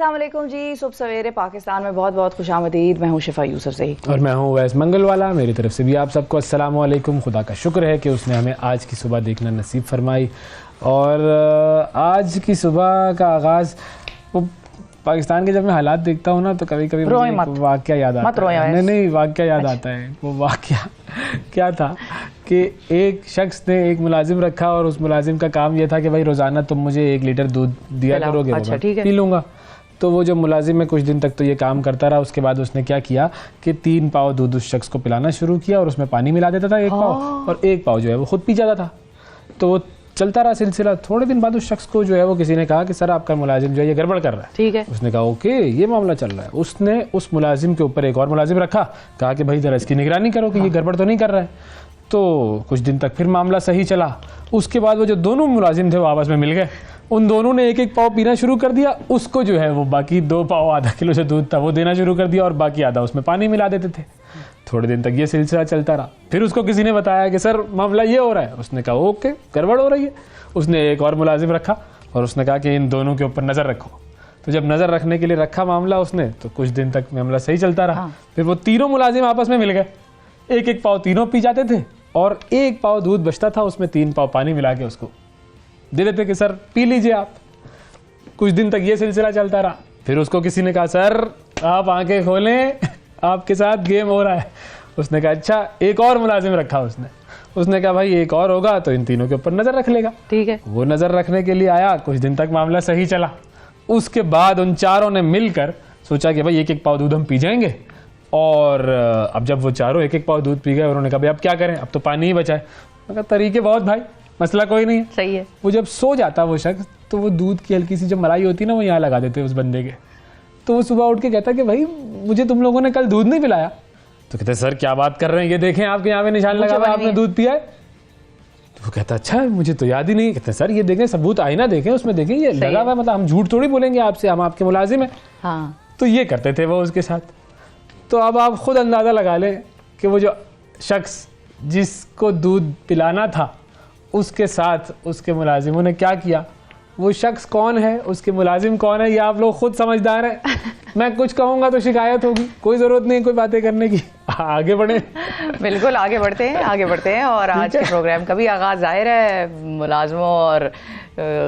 السلام علیکم جی. صبح سویرے پاکستان میں بہت بہت خوش آمدید. میں ہوں شفا یوسف سے اور میں ہوں ویس منگل والا. میری طرف سے بھی آپ سب کو السلام علیکم. خدا کا شکر ہے کہ اس نے ہمیں آج کی صبح دیکھنا نصیب فرمائی. اور آج کی صبح کا آغاز پاکستان کے جب میں حالات دیکھتا ہوں نا تو کبھی کبھی واقعہ یاد آتا ہے. نہیں واقعہ یاد آتا ہے. وہ واقعہ کیا تھا کہ ایک شخص نے ایک ملازم رکھا اور اس ملازم کا کام یہ تھا کہ بھائی روزانہ تم مجھے 1 لیٹر دودھ دیا کرو گے, پی لوں گا. تو وہ جو ملازم ہے کچھ دن تک تو یہ کام کرتا رہا. اس کے بعد اس نے کیا کیا کہ 3 پاؤ دودھ اس شخص کو پلانا شروع کیا اور اس میں پانی ملا دیتا تھا 1 پاؤ, اور 1 پاؤ جو ہے وہ خود پی جاتا تھا. تو وہ چلتا رہا سلسلہ. تھوڑے دن بعد اس شخص کو جو ہے وہ کسی نے کہا کہ سر آپ کا ملازم جو ہے یہ گڑبڑ کر رہا ہے. ٹھیک ہے. اس نے کہا اوکے یہ معاملہ چل رہا ہے. اس نے اس ملازم کے اوپر ایک اور ملازم رکھا, کہا کہ بھائی ذرا اس کی نگرانی کرو کہ یہ گڑبڑ تو نہیں کر رہا ہے. تو کچھ دن تک پھر معاملہ صحیح چلا. اس کے بعد وہ جو دونوں ملازم تھے وہ آپس میں مل گئے. ان دونوں نے 1 پاؤ پینا شروع کر دیا. اس کو جو ہے وہ باقی 2 پاؤ آدھا کلو سے دودھ تھا وہ دینا شروع کر دیا اور باقی آدھا اس میں پانی ملا دیتے تھے. تھوڑے دن تک یہ سلسلہ چلتا رہا. پھر اس کو کسی نے بتایا کہ سر معاملہ یہ ہو رہا ہے. اس نے کہا اوکے گڑبڑ ہو رہی ہے. اس نے ایک اور ملازم رکھا اور اس نے کہا کہ ان دونوں کے اوپر نظر رکھو. تو جب نظر رکھنے کے لیے رکھا معاملہ اس نے, تو کچھ دن تک معاملہ صحیح چلتا رہا. پھر وہ تینوں ملازم آپس میں مل گئے. 1 پاؤ تینوں پی جاتے تھے اور 1 پاؤ دودھ بچتا تھا اس میں 3 پاؤ پانی ملا کے اس کو دے دیتے کہ سر پی لیجئے آپ. کچھ دن تک یہ سلسلہ چلتا رہا. پھر اس کو کسی نے کہا سر آپ آنکھیں کھولیں آپ کے ساتھ گیم ہو رہا ہے. اس نے کہا اچھا. ایک اور ملازم رکھا اس نے کہا بھائی ایک اور ہوگا تو ان تینوں کے اوپر نظر رکھ لے گا. ٹھیک ہے. وہ نظر رکھنے کے لیے آیا. کچھ دن تک معاملہ صحیح چلا. اس کے بعد ان چاروں نے مل کر سوچا کہ بھائی 1 پاؤ دودھ ہم پی جائیں گے. اور اب جب وہ چاروں 1 پاؤ دودھ پی گئے, انہوں نے کہا بھائی اب کیا کریں, اب تو پانی ہی بچا ہے. میں کہا طریقے بہت بھائی, مسئلہ کوئی نہیں ہے. صحیح ہے. وہ جب سو جاتا وہ شخص تو وہ دودھ کی ہلکی سی جو ملائی ہوتی ہے نا وہ یہاں لگا دیتے اس بندے کے. تو وہ صبح اٹھ کے کہتا کہ بھائی مجھے تم لوگوں نے کل دودھ نہیں پلایا. تو کہتے سر کیا بات کر رہے ہیں, یہ دیکھیں آپ کے یہاں پہ نشان لگا ہوا, آپ نے دودھ پیا ہے. تو وہ کہتا اچھا مجھے تو یاد ہی نہیں. کہتے سر یہ دیکھیں ثبوت آئینہ دیکھیں اس میں دیکھیں یہ لگا ہوا ہے, مطلب ہم جھوٹ تھوڑی بولیں گے آپ سے, ہم آپ کے ملازم ہیں. تو یہ کرتے تھے وہ اس کے ساتھ. تو اب آپ خود اندازہ لگا لیں کہ وہ جو شخص جس کو دودھ پلانا تھا اس کے ساتھ اس کے ملازموں نے کیا کیا. وہ شخص کون ہے, اس کے ملازم کون ہے, یہ آپ لوگ خود سمجھدار ہیں. میں کچھ کہوں گا تو شکایت ہوگی, کوئی ضرورت نہیں کوئی باتیں کرنے کی. آگے بڑھیں. بالکل آگے بڑھتے ہیں. اور آج کے پروگرام کا بھی آغاز ظاہر ہے ملازموں اور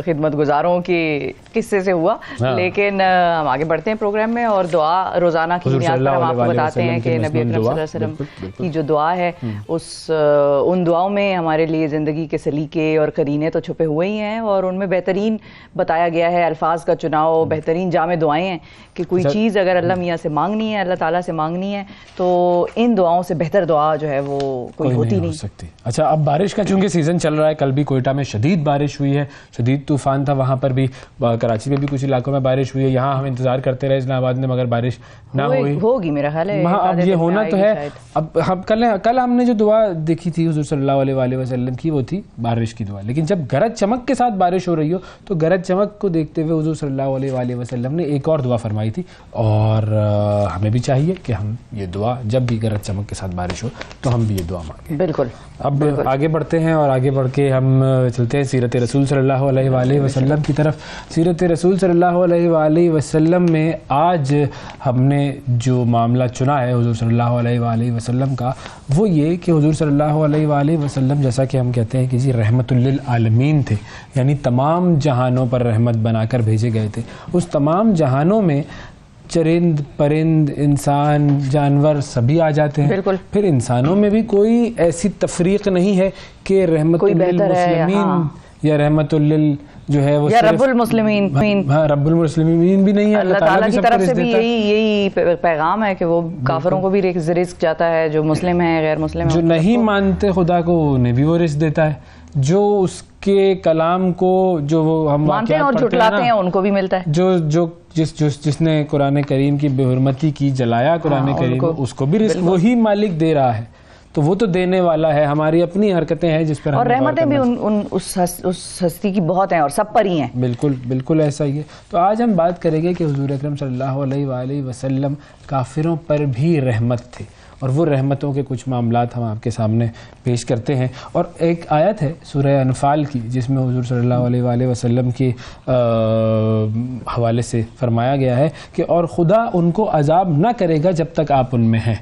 خدمت گزاروں کی قصے سے ہوا. لیکن ہم آگے بڑھتے ہیں پروگرام میں, اور دعا روزانہ کی بنیاد پر ہم آپ کو بتاتے ہیں کہ نبی اکرم صلی اللہ علیہ وسلم کی جو دعا ہے ان دعاؤں میں ہمارے لیے زندگی کے سلیقے اور قرینے تو چھپے ہوئے ہی ہیں, اور ان میں بہترین بتایا گیا ہے الفاظ کا چناؤ. بہترین جامع دعائیں ہیں کہ کوئی چیز اگر اللہ میاں سے مانگنی ہے, اللہ تعالیٰ سے مانگنی ہے, تو ان دعاؤں سے بہتر دعا جو ہے وہ کوئی ہوتی نہیں سکتی. اچھا اب بارش کا چونکہ سیزن چل رہا ہے, کل بھی کوئٹہ میں شدید بارش ہوئی ہے, شدید طوفان تھا وہاں پر بھی. کراچی میں بھی کچھ علاقوں میں بارش ہوئی ہے. یہاں ہم انتظار کرتے رہے اسلام آباد میں, مگر بارش نہ ہوگی میرا خیال ہے. اب یہ ہونا تو ہے. اب کل ہم نے جو دعا دیکھی تھی حضور صلی اللہ علیہ وآلہ وسلم کی وہ تھی بارش کی دعا. لیکن جب گرج چمک کے ساتھ بارش ہو رہی ہو تو گرج چمک کو دیکھتے ہوئے حضور صلی اللہ علیہ وآلہ وسلم نے ایک اور دعا فرمائی تھی. اور ہمیں بھی چاہیے کہ ہم یہ دعا جب بھی گرج چمک کے ساتھ بارش ہو تو ہم بھی یہ دعا مانگیں. بالکل. اب آگے بڑھتے ہیں اور آگے بڑھ کے ہم چلتے ہیں سیرت رسول صلی اللہ علیہ وآلہ وسلم کی طرف. سیرت رسول صلی اللہ علیہ وآلہ وسلم میں آج ہم نے جو معاملہ چنا ہے حضور صلی اللہ علیہ وآلہ وسلم کا, وہ یہ کہ حضور صلی اللہ علیہ وآلہ وسلم جیسا کہ ہم کہتے ہیں کہ جی رحمت للعالمین تھے, یعنی تمام جہانوں پر رحمت بنا کر بھیجے گئے تھے. اس تمام جہانوں میں چرند پرند انسان جانور سبھی آ جاتے ہیں. بالکل. پھر انسانوں میں بھی کوئی ایسی تفریق نہیں ہے کہ رحمت للمسلمین یا رحمت لل جو ہے وہ رب المسلمین. ہاں رب المسلمین بھی نہیں ہے. اللہ تعالیٰ کی طرف سے بھی یہی پیغام ہے کہ وہ کافروں کو بھی رزق جاتا ہے, جو مسلم ہیں غیر مسلم جو نہیں مانتے خدا کو انہیں بھی وہ رزق دیتا ہے, جو اس کے کلام کو جو ہم مانتے ہیں اور جھٹلاتے ہیں ان کو بھی ملتا ہے. جو جس نے قرآن کریم کی بے حرمتی کی جلایا قرآن کریم اس کو بھی رزق وہی مالک دے رہا ہے. تو وہ تو دینے والا ہے, ہماری اپنی حرکتیں ہیں جس پر اور رحمتیں بھی اس ہستی کی بہت ہیں اور سب پر ہی ہیں. بالکل ایسا ہی ہے. تو آج ہم بات کریں گے کہ حضور اکرم صلی اللہ علیہ وآلہ وسلم کافروں پر بھی رحمت تھے, اور وہ رحمتوں کے کچھ معاملات ہم آپ کے سامنے پیش کرتے ہیں. اور ایک آیت ہے سورہ انفال کی جس میں حضور صلی اللہ علیہ وآلہ وسلم کے حوالے سے فرمایا گیا ہے کہ اور خدا ان کو عذاب نہ کرے گا جب تک آپ ان میں ہیں.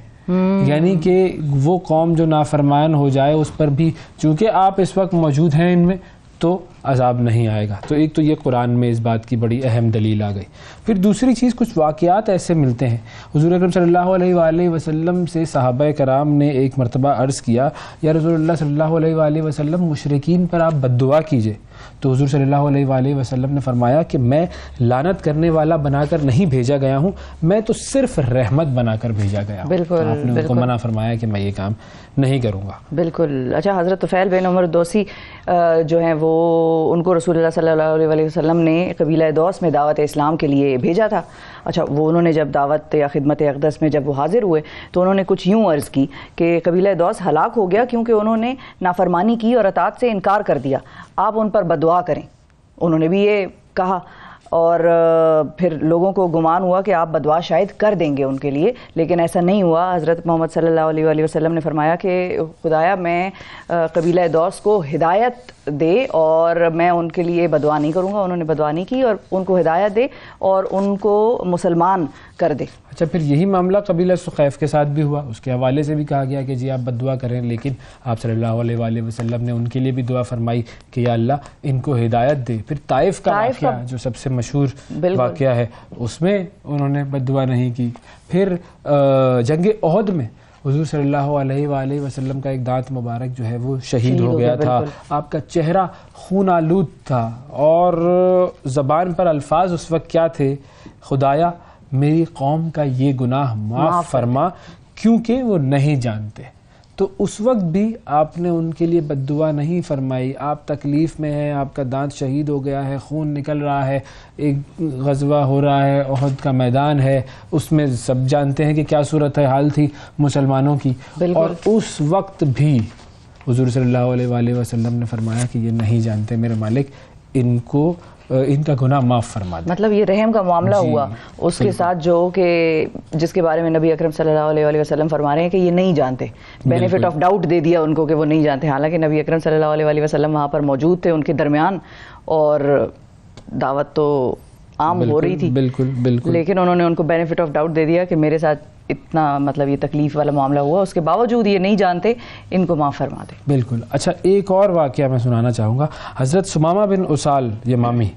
یعنی کہ وہ قوم جو نافرمان ہو جائے اس پر بھی چونکہ آپ اس وقت موجود ہیں ان میں تو عذاب نہیں آئے گا. تو ایک تو یہ قرآن میں اس بات کی بڑی اہم دلیل آ گئی. پھر دوسری چیز کچھ واقعات ایسے ملتے ہیں. حضور اکرم صلی اللہ علیہ وآلہ وسلم سے صحابہ کرام نے ایک مرتبہ عرض کیا یا رسول اللہ صلی اللہ علیہ وآلہ وسلم مشرکین پر آپ بد دعا کیجئے. تو حضور صلی اللہ علیہ وآلہ وسلم نے فرمایا کہ میں لعنت کرنے والا بنا کر نہیں بھیجا گیا ہوں, میں تو صرف رحمت بنا کر بھیجا گیا ہوں. بالکل آپ نے ان کو منع فرمایا کہ میں یہ کام نہیں کروں گا. بالکل. اچھا, حضرت طفیل بن عمر دوسی جو ہیں وہ ان کو رسول اللہ صلی اللہ علیہ وسلم نے قبیلہ دوس میں دعوت اسلام کے لیے بھیجا تھا. اچھا, وہ انہوں نے جب دعوت یا خدمت اقدس میں جب وہ حاضر ہوئے تو انہوں نے کچھ یوں عرض کی کہ قبیلہ دوس ہلاک ہو گیا کیونکہ انہوں نے نافرمانی کی اور اطاعت سے انکار کر دیا, آپ ان پر بددعا کریں. انہوں نے بھی یہ کہا اور پھر لوگوں کو گمان ہوا کہ آپ بددعا شاید کر دیں گے ان کے لیے, لیکن ایسا نہیں ہوا. حضرت محمد صلی اللہ علیہ وآلہ وسلم نے فرمایا کہ خدایا میں قبیلہ دوس کو ہدایت دے اور میں ان کے لیے بددعا نہیں کروں گا. انہوں نے بددعا نہیں کی اور ان کو ہدایت دے اور ان کو مسلمان کر دے. اچھا, پھر یہی معاملہ قبیلہ ثقیف کے ساتھ بھی ہوا. اس کے حوالے سے بھی کہا گیا کہ جی آپ بد دعا کریں, لیکن آپ صلی اللہ علیہ وآلہ وسلم نے ان کے لیے بھی دعا فرمائی کہ یا اللہ ان کو ہدایت دے. پھر طائف کا واقعہ جو سب سے مشہور واقعہ ہے اس میں انہوں نے بد دعا نہیں کی. پھر جنگ احد میں حضور صلی اللہ علیہ وآلہ وسلم کا ایک دانت مبارک جو ہے وہ شہید ہو گیا تھا. آپ کا چہرہ خون آلود تھا اور زبان پر الفاظ اس وقت کیا تھے, خدایا میری قوم کا یہ گناہ معاف فرما کیونکہ وہ نہیں جانتے. تو اس وقت بھی آپ نے ان کے لیے بد دعا نہیں فرمائی. آپ تکلیف میں ہیں, آپ کا دانت شہید ہو گیا ہے, خون نکل رہا ہے, ایک غزوہ ہو رہا ہے, احد کا میدان ہے, اس میں سب جانتے ہیں کہ کیا صورت حال تھی مسلمانوں کی. اور اس وقت بھی حضور صلی اللہ علیہ وآلہ وسلم نے فرمایا کہ یہ نہیں جانتے میرے مالک, ان کو ان کا گناہ معاف فرما دے. مطلب یہ رحم کا معاملہ ہوا اس کے ساتھ جو کہ جس کے بارے میں نبی اکرم صلی اللہ علیہ وسلم فرما رہے ہیں کہ یہ نہیں جانتے. بینیفٹ آف ڈاؤٹ دے دیا ان کو کہ وہ نہیں جانتے, حالانکہ نبی اکرم صلی اللہ علیہ وسلم وہاں پر موجود تھے ان کے درمیان اور دعوت تو عام ہو رہی تھی. بالکل بالکل. لیکن انہوں نے ان کو بینیفٹ آف ڈاؤٹ دے دیا کہ میرے ساتھ اتنا مطلب یہ تکلیف والا معاملہ ہوا, اس کے باوجود یہ نہیں جانتے, ان کو معاف فرما دے. بالکل. اچھا, ایک اور واقعہ میں سنانا چاہوں گا. حضرت ثمامہ بن اسال یمامی,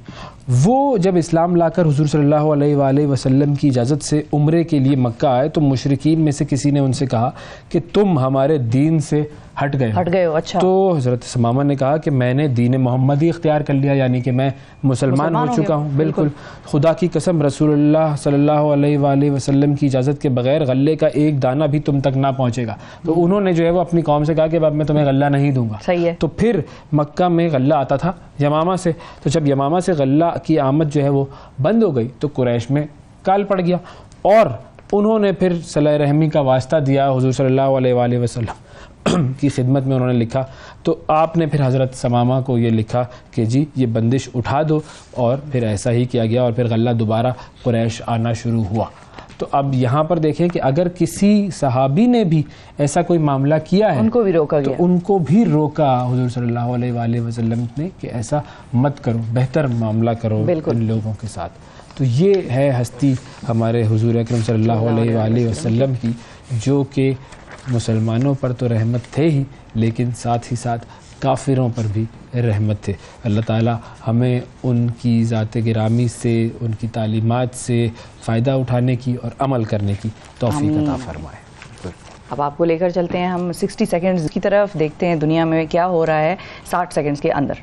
وہ جب اسلام لا کر حضور صلی اللہ علیہ وآلہ وسلم کی اجازت سے عمرے کے لیے مکہ آئے تو مشرکین میں سے کسی نے ان سے کہا کہ تم ہمارے دین سے ہٹ گئے ہو. اچھا. تو حضرت ثمامہ نے کہا کہ میں نے دین محمدی اختیار کر لیا, یعنی کہ میں مسلمان ہو چکا ہوں. بالکل. خدا کی قسم رسول اللہ صلی اللہ علیہ وآلہ وسلم کی اجازت کے بغیر غلے کا ایک دانہ بھی تم تک نہ پہنچے گا. تو انہوں نے جو ہے وہ اپنی قوم سے کہا کہ اب میں تمہیں غلہ نہیں دوں گا. صحیح ہے. تو پھر مکہ میں غلہ آتا تھا یمامہ سے, تو جب یمامہ سے غلہ کی آمد جو ہے وہ بند ہو گئی تو قریش میں کال پڑ گیا اور انہوں نے پھر صلہ رحمی کا واسطہ دیا حضور صلی اللہ علیہ وآلہ وسلم کی خدمت میں. انہوں نے لکھا تو آپ نے پھر حضرت ثمامہ کو یہ لکھا کہ جی یہ بندش اٹھا دو, اور پھر ایسا ہی کیا گیا اور پھر غلہ دوبارہ قریش آنا شروع ہوا. تو اب یہاں پر دیکھیں کہ اگر کسی صحابی نے بھی ایسا کوئی معاملہ کیا ہے ان کو بھی روکا تو گیا, ان کو بھی روکا حضور صلی اللہ علیہ وآلہ وسلم نے کہ ایسا مت کرو, بہتر معاملہ کرو ان لوگوں کے ساتھ. تو یہ ہے ہستی ہمارے حضور اکرم صلی اللہ علیہ وآلہ وسلم کی, جو کہ مسلمانوں پر تو رحمت تھے ہی لیکن ساتھ ہی ساتھ کافروں پر بھی رحمت تھے. اللہ تعالی ہمیں ان کی ذات گرامی سے, ان کی تعلیمات سے فائدہ اٹھانے کی اور عمل کرنے کی توفیق عطا فرمائے. اب آپ کو لے کر چلتے ہیں ہم 60 سیکنڈز کی طرف, دیکھتے ہیں دنیا میں کیا ہو رہا ہے 60 سیکنڈز کے اندر.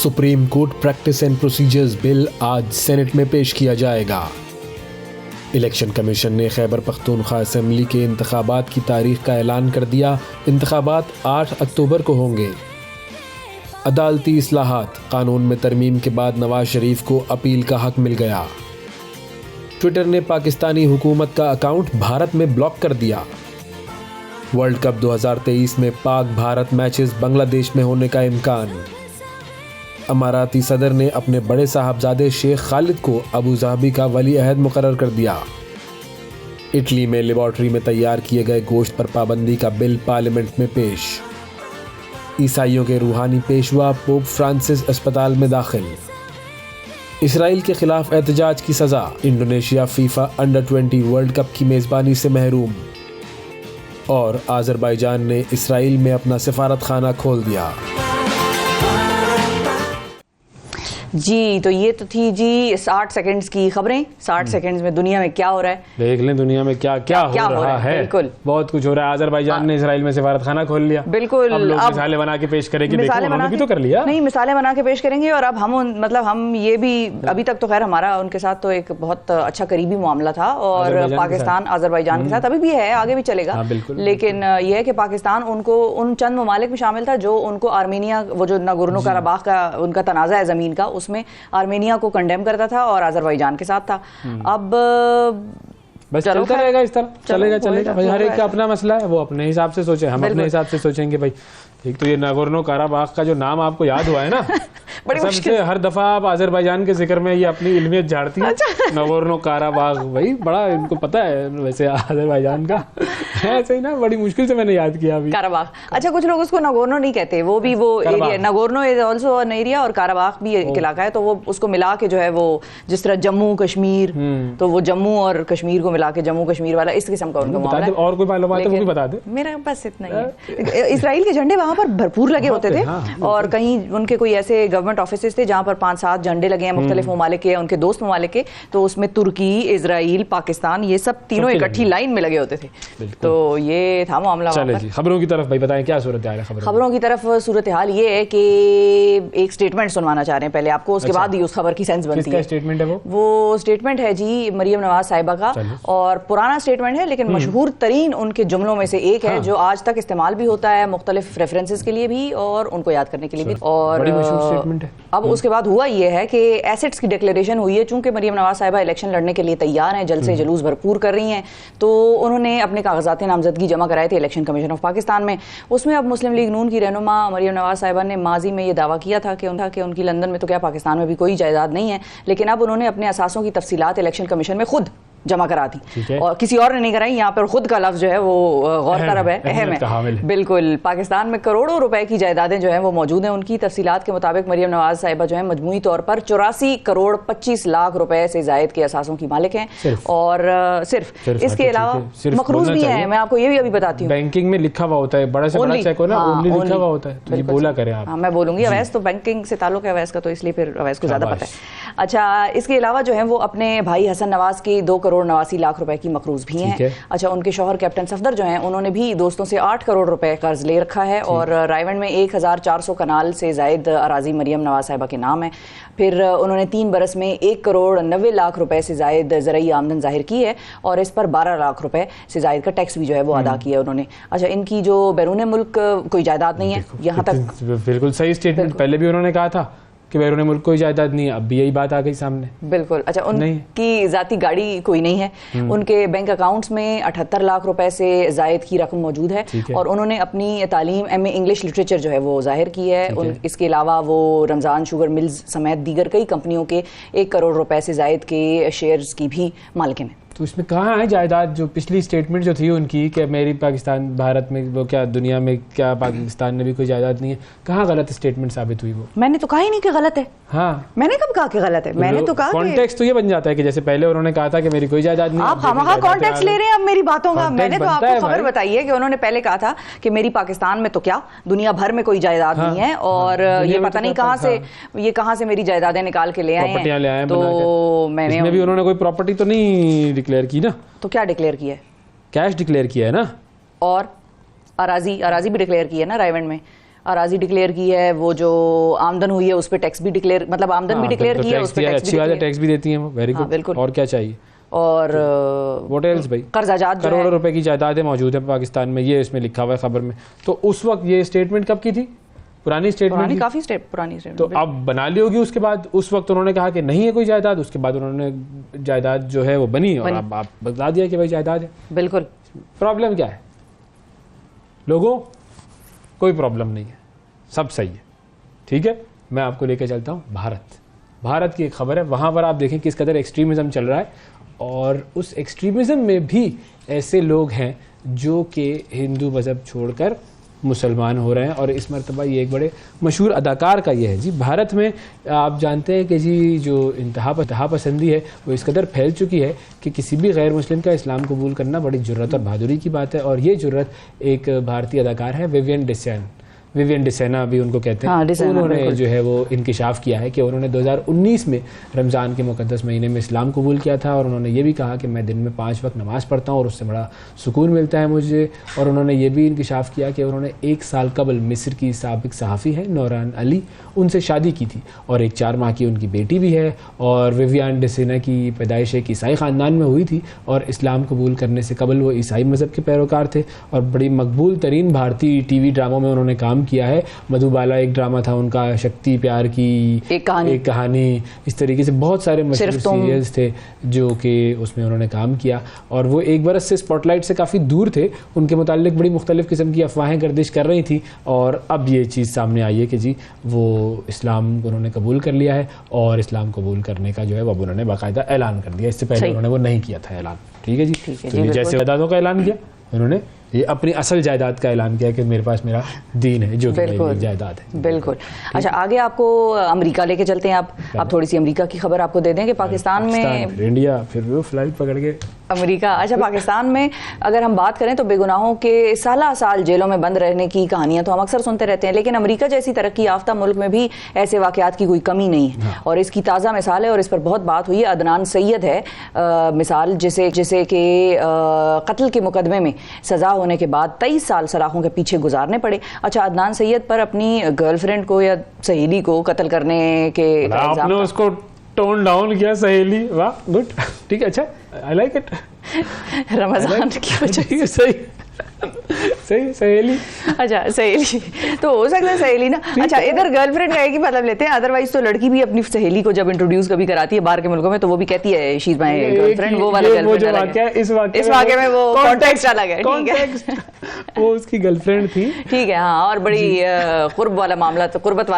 Supreme Court practice and procedures bill آج سینٹ میں پیش کیا جائے گا. الیکشن کمیشن نے خیبر پختونخوا اسمبلی کے انتخابات کی تاریخ کا اعلان کر دیا. انتخابات 8 اکتوبر کو ہوں گے. عدالتی اصلاحات, قانون میں ترمیم کے بعد نواز شریف کو اپیل کا حق مل گیا. ٹویٹر نے پاکستانی حکومت کا اکاؤنٹ بھارت میں بلاک کر دیا. ورلڈ کپ 2023 میں پاک بھارت میچز بنگلہ دیش میں ہونے کا امکان. اماراتی صدر نے اپنے بڑے صاحبزادے شیخ خالد کو ابو ظہبی کا ولی عہد مقرر کر دیا. اٹلی میں لیبارٹری میں تیار کیے گئے گوشت پر پابندی کا بل پارلیمنٹ میں پیش. عیسائیوں کے روحانی پیشوا پوپ فرانسس اسپتال میں داخل. اسرائیل کے خلاف احتجاج کی سزا. Indonesia FIFA under 20 world cup کی میزبانی سے محروم. اور آذربائیجان نے اسرائیل میں اپنا سفارت خانہ کھول دیا. جی تو یہ تو تھی جی 60 سیکنڈز کی خبریں. 60 سیکنڈز میں دنیا میں کیا ہو رہا ہے دیکھ لیں, دنیا میں کیا کیا ہو رہا ہے. بالکل بہت کچھ ہو رہا ہے. آذربائیجان نے اسرائیل میں سفارت خانہ کھول لیا. بالکل. اب لوگ مثالیں بنا کے پیش کریں گے, دیکھو انہوں نے بھی تو کر لیا. نہیں, مثالیں بنا کے پیش کریں گے. اور اب ہم یہ بھی ابھی تک تو خیر ہمارا ان کے ساتھ تو ایک بہت اچھا قریبی معاملہ تھا, اور پاکستان آذربائیجان کے ساتھ ابھی بھی ہے, آگے بھی چلے گا. لیکن یہ ہے کہ پاکستان ان چند ممالک میں شامل تھا جو ان کو آرمینیا, وہ جو ناگورنو کاراباخ کا ان کا تنازع ہے زمین کا, اس میں آرمینیا کو کنڈیم کرتا تھا اور آذربائیجان کے ساتھ تھا. اب بس چلتا رہے گا اس طرح, چلے گا. ہر ایک کا اپنا مسئلہ ہے, وہ اپنے حساب سے سوچے, ہم اپنے حساب سے سوچیں گے. بھائی ایک تو یہ ناگورنو کاراباخ کا جو نام آپ کو یاد ہوا ہے نا, سب سے ہر دفعہ آپ آذربائیجان کے ذکر میں یہ اپنی علمیت جھاڑتی ہیں. ناگورنو کاراباخ, بھائی بڑا ان کو پتا ہے ویسے آذربائیجان کا, ایسے ہی نا, بڑی مشکل سے میں نے یاد کیا ابھی. کاراباخ, اچھا کچھ لوگ اس کو ناگورنو نہیں کہتے, وہ بھی وہ area, Nagorno is also an area اور کاراباخ بھی ایک علاقہ ہے, تو وہ اس کو ملا کے جو ہے وہ جس طرح جموں کشمیر, تو وہ جموں اور کشمیر کو ملا کے جموں کشمیر والا اس قسم کا ان کا معاملہ ہے. اور کوئی معلومات ہے وہ بھی بتا دیں. میرا بس اتنا ہی ہے. اسرائیل کے جھنڈے وہاں پر بھرپور لگے ہوتے تھے, اور کہیں ان کے کوئی ایسے گورنمنٹ آفیسز تھے جہاں پر 5-7 جھنڈے لگے ہیں مختلف ممالک کے, ان کے دوست ممالک کے, تو اس میں ترکی, اسرائیل, پاکستان, یہ سب تینوں اکٹھی لائن میں لگے ہوتے تھے. تو یہ تھا معاملہ. چلے جی خبروں کی طرف, بھائی بتائیں کیا صورتحال ہے خبروں کی طرف. صورتحال یہ ہے کہ ایک اسٹیٹمنٹ سنوانا چاہ رہے ہیں پہلے آپ کو, اس کے بعد ہی اس خبر کی سینس بنتی ہے. اسٹیٹمنٹ ہے وہ اسٹیٹمنٹ ہے جی مریم نواز صاحبہ کا, اور پرانا اسٹیٹمنٹ ہے لیکن مشہور ترین ان کے جملوں میں سے ایک ہے جو آج تک استعمال بھی ہوتا ہے مختلف ریفرنسز کے لیے بھی اور ان کو یاد کرنے کے لیے بھی. اور اب اس کے بعد ہوا یہ ہے کہ ایسٹس کی ڈکلیریشن ہوئی ہے. چونکہ مریم نواز صاحبہ الیکشن لڑنے کے لیے تیار ہیں, جلد سے جلوس بھرپور کر رہی ہیں, تو انہوں نے اپنے کاغذات نامزدگی جمع کرائے تھے الیکشن کمیشن آف پاکستان میں. اس میں اب مسلم لیگ نون کی رہنما مریم نواز صاحبہ نے ماضی میں یہ دعویٰ کیا تھا کہ ان کی لندن میں تو کیا پاکستان میں بھی کوئی جائیداد نہیں ہے, لیکن اب انہوں نے اپنے اثاثوں کی تفصیلات الیکشن کمیشن میں خود جمع کرا دی, اور کسی اور نے نہیں کرائی. یہاں پر خود کا لفظ جو ہے وہ غور طلب ہے, اہم ہے. بالکل. پاکستان میں کروڑوں روپے کی جائیدادیں جو ہیں وہ موجود ہیں. ان کی تفصیلات کے مطابق مریم نواز صاحبہ جو ہیں مجموعی طور پر 84 کروڑ 25 لاکھ روپے سے زائد کے اثاثوں کی مالک ہیں, اور صرف اس کے علاوہ مقروض بھی ہیں. میں آپ کو یہ بھی ابھی بتاتی ہوں, بینکنگ میں لکھا ہوا ہوتا ہے, بڑا سے بڑا چیک ہو نا اونلی لکھا ہوا ہوتا ہے, تو یہ بولا کریں آپ. ہاں میں بولوں گی. اویس تو بینکنگ سے تعلق ہے اویس کا, تو اس لیے پھر اویس کو زیادہ پتہ ہے. اچھا, اس کے علاوہ جو ہے وہ اپنے بھائی حسن نواز کی 2 کروڑ 89 لاکھ روپے کی مقروض بھی ہیں. اچھا, ان کے شوہر کیپٹن صفدر جو ہیں انہوں نے بھی دوستوں سے 8 کروڑ روپے قرض لے رکھا ہے, اور رائیونڈ میں 1400 کنال سے زائد اراضی مریم نواز صاحبہ کے نام ہے. پھر انہوں نے 3 برس میں 1 کروڑ 90 لاکھ روپے سے زائد زرعی آمدن ظاہر کی ہے, اور اس پر 12 لاکھ روپے سے زائد کا ٹیکس بھی جو ہے وہ ادا کیا ہے انہوں نے. اچھا, ان کی جو بیرون ملک کوئی جائیداد نہیں ہے یہاں تک. بالکل صحیح اسٹیٹمنٹ. پہلے بھی انہوں نے کہا تھا کہ بیرون ملک کوئی جائیداد نہیں ہے, اب بھی یہی بات آ گئی سامنے. بالکل. اچھا, ان کی ذاتی گاڑی کوئی نہیں ہے. ان کے بینک اکاؤنٹس میں 78 لاکھ روپے سے زائد کی رقم موجود ہے, اور انہوں نے اپنی تعلیم ایم اے انگلش لٹریچر جو ہے وہ ظاہر کی ہے. اس کے علاوہ وہ رمضان شوگر ملز سمیت دیگر کئی کمپنیوں کے 1 کروڑ روپے سے زائد کے شیئرز کی بھی مالکن ہیں. تو اس میں کہاں ہے جائیداد؟ جو پچھلی اسٹیٹمنٹ جو تھی ان کی کہ میری پاکستان بھارت میں وہ کیا دنیا میں کیا پاکستان میں بھی کوئی جائیداد نہیں ہے, کہاں غلط اسٹیٹمنٹ ثابت ہوئی؟ وہ میں نے تو کہا ہی نہیں کہ غلط ہے. ہاں, میں نے کب کہا کہ غلط ہے؟ میں نے تو کہا کانٹیکسٹ تو یہ بن جاتا ہے کہ جیسے پہلے انہوں نے کہا تھا کہ میری کوئی جائیداد نہیں. آپ خامخواہ کانٹیکسٹ لے رہے ہیں اب میری باتوں کا. میں نے تو آپ کو خبر بتائی ہے کہ انہوں نے پہلے کہا تھا کہ میری پاکستان میں تو کیا دنیا بھر میں کوئی جائیداد نہیں ہے, اور یہ پتہ نہیں کہاں سے میری جائیدادیں نکال کے لے آئے ہیں. تو میں نے بھی انہوں نے کوئی پراپرٹی تو نہیں ڈکلیئر کی نا. تو کیا ڈکلیئر کیا ہے؟ کیش ڈکلیئر کیا ہے نا, اور اراضی بھی ڈکلیئر کی ہے نا. رائیونڈ میں اراضی ڈکلیئر کی ہے, وہ جو آمدن ہوئی ہے اس پہ ٹیکس بھی ڈکلیئر, مطلب آمدن بھی ڈکلیئر کی ہے, اس پہ اچھی بات ہے, ٹیکس بھی دیتی ہیں وہ. Very good. بالکل. اور کیا چاہیے؟ اور واٹ ایلس بھائی, قرضہ جات کروڑوں روپے کی جائیدادیں موجود ہیں پاکستان میں, یہ اس میں لکھا ہوا ہے خبر میں. تو اس وقت یہ اسٹیٹمنٹ کب کی تھی؟ پرانی اسٹیٹمنٹ, کافی پرانی اسٹیٹمنٹ. تو اب بنا لی ہوگی. اس کے بعد اس وقت انہوں نے کہا کہ نہیں ہے کوئی جائیداد, اس کے بعد انہوں نے جائیداد جو ہے وہ بنی, اور اب آپ بتا دیا کہ بھائی جائیداد ہے. بالکل. پرابلم کیا ہے لوگوں؟ کوئی پرابلم نہیں ہے, سب صحیح ہے. ٹھیک ہے, میں آپ کو لے کے چلتا ہوں بھارت کی ایک خبر ہے. وہاں پر آپ دیکھیں کس قدر ایکسٹریمزم چل رہا ہے. اور اس ایکسٹریمزم میں بھی ایسے لوگ ہیں جو کہ ہندو مذہب چھوڑ کر مسلمان ہو رہے ہیں. اور اس مرتبہ یہ ایک بڑے مشہور اداکار کا یہ ہے جی. بھارت میں آپ جانتے ہیں کہ جی جو انتہا پسندی ہے وہ اس قدر پھیل چکی ہے کہ کسی بھی غیر مسلم کا اسلام قبول کرنا بڑی جرات اور بہادری کی بات ہے. اور یہ جرات ایک بھارتی اداکار ہے ویوین ڈیسینا بھی ان کو کہتے ہیں. انہوں نے جو ہے وہ انکشاف کیا ہے کہ انہوں نے 2019 میں رمضان کے مقدس مہینے میں اسلام قبول کیا تھا, اور انہوں نے یہ بھی کہا کہ میں دن میں 5 وقت نماز پڑھتا ہوں اور اس سے بڑا سکون ملتا ہے مجھے. اور انہوں نے یہ بھی انکشاف کیا کہ انہوں نے 1 سال قبل مصر کی سابق صحافی ہیں نوران علی, ان سے شادی کی تھی, اور ایک 4 ماہ کی ان کی بیٹی بھی ہے. اور ویوین ڈیسینا کی پیدائش ایک عیسائی خاندان میں ہوئی تھی, اور اسلام قبول کرنے سے قبل وہ عیسائی مذہب کے پیروکار تھے, اور بڑی مقبول ترین بھارتی ٹی وی ڈراموں میں انہوں نے کام کیا ہے. مدھوبالا ایک ڈرامہ تھا ان کا, شکتی پیار کی ایک کہانی, اس طریقے سے بہت سارے مشہور سیریلز تھے جو کہ اس میں انہوں نے کام کیا. اور وہ ایک برس سے اسپاٹ لائٹ سے کافی دور تھے, ان کے متعلق بڑی مختلف قسم کی افواہیں گردش کر رہی تھیں, اور اب یہ چیز سامنے آئی ہے کہ جی وہ اسلام انہوں نے قبول کر لیا ہے, اور اسلام قبول کرنے کا جو ہے وہ انہوں نے باقاعدہ اعلان کر دیا. اس سے پہلے انہوں نے وہ نہیں کیا تھا اعلان. ٹھیک ہے جی. تو جیسے جائیدادوں کا اعلان کیا انہوں نے, یہ اپنی اصل جائیداد کا اعلان کیا کہ میرے پاس میرا دین ہے جو کہ میری جائیداد ہے. بالکل. اچھا آگے آپ کو امریکہ لے کے چلتے ہیں. آپ تھوڑی سی امریکہ کی خبر آپ کو دے دیں کہ پاکستان میں انڈیا, پھر وہ فلائٹ پکڑ کے امریکہ. اچھا پاکستان میں اگر ہم بات کریں تو بے گناہوں کے سالہ سال جیلوں میں بند رہنے کی کہانیاں تو ہم اکثر سنتے رہتے ہیں, لیکن امریکہ جیسی ترقی یافتہ ملک میں بھی ایسے واقعات کی کوئی کمی نہیں ہے, اور اس کی تازہ مثال ہے اور اس پر بہت بات ہوئی ہے. عدنان سید ہے مثال, جسے کہ قتل کے مقدمے میں سزا ہونے کے بعد 23 سال سلاخوں کے پیچھے گزارنے پڑے. اچھا عدنان سید پر اپنی گرل فرینڈ کو یا سہیلی کو قتل کرنے کے آپ نے اس کو ٹون ڈاؤن کیا, سہیلی, واہ گڈ, ٹھیک ہے, اچھا آئی لائک اٹ. رمضان کی وجہ سے صحیح سہیلی. اچھا سہیلی تو ہو سکتا ہے سہیلی نا. اچھا ادھر گرل فرینڈ کا ایک ہی مطلب لیتے ہیں, ادروائز تو لڑکی بھی اپنی سہیلی کو جب انٹروڈیوس کبھی کراتی ہے باہر کے ملکوں میں تو وہ بھی کہتی ہے شی از مائی گرل فرینڈ. وہ والا گرل فرینڈ الگ ہے, اس واقعے میں وہ کانٹیکسٹ الگ ہے. ٹھیک ہے, وہ اس کی گرل فرینڈ تھی. ٹھیک ہے ہاں, اور بڑی قربت والا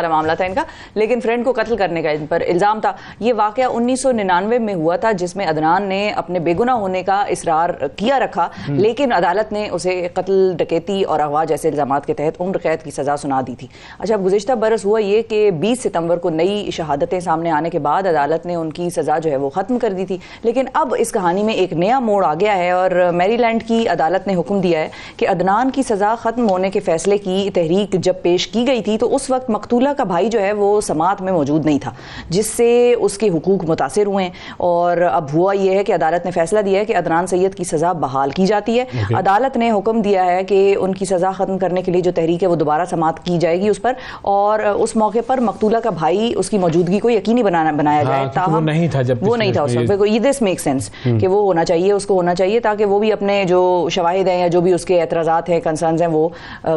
معاملہ تھا ان کا, لیکن فرینڈ کو قتل کرنے کا ان پر الزام تھا. یہ واقعہ 1999 میں ہوا تھا جس میں عدنان نے اپنے بے گناہ ہونے کا اصرار کیا رکھا, لیکن عدالت نے اسے قتل, ڈکیتی اور اغوا جیسے الزامات کے تحت عمر قید کی سزا سنا دی تھی. اچھا گزشتہ برس ہوا یہ کہ 20 ستمبر کو نئی شہادتیں سامنے آنے کے بعد عدالت نے ان کی سزا جو ہے وہ ختم کر دی تھی, لیکن اب اس کہانی میں ایک نیا موڑ آ گیا ہے, اور میری لینڈ کی عدالت نے حکم دیا ہے کہ عدنان کی سزا ختم ہونے کے فیصلے کی تحریک جب پیش کی گئی تھی تو اس وقت مقتولہ کا بھائی جو ہے وہ سماعت میں موجود نہیں تھا, جس سے اس کے حقوق متاثر ہوئے. اور اب ہوا یہ ہے کہ عدالت نے فیصلہ دیا ہے کہ عدنان سید کی سزا بحال کی جاتی ہے. عدالت نے حکم دیا ہے کہ ان کی سزا ختم کرنے کے لیے جو تحریک ہے وہ دوبارہ سماعت کی جائے گی اس پر, اور اس موقع پر مقتولہ کا بھائی اس کی موجودگی کو یقینی بنایا جائے. تاہم وہ نہیں تھا اس وقت. یہ دس میک سینس کہ وہ ہونا چاہیے, اس کو ہونا چاہیے تاکہ وہ بھی اپنے جو شواہد ہیں یا جو بھی اس کے اعتراضات ہیں, کنسرنز ہیں, وہ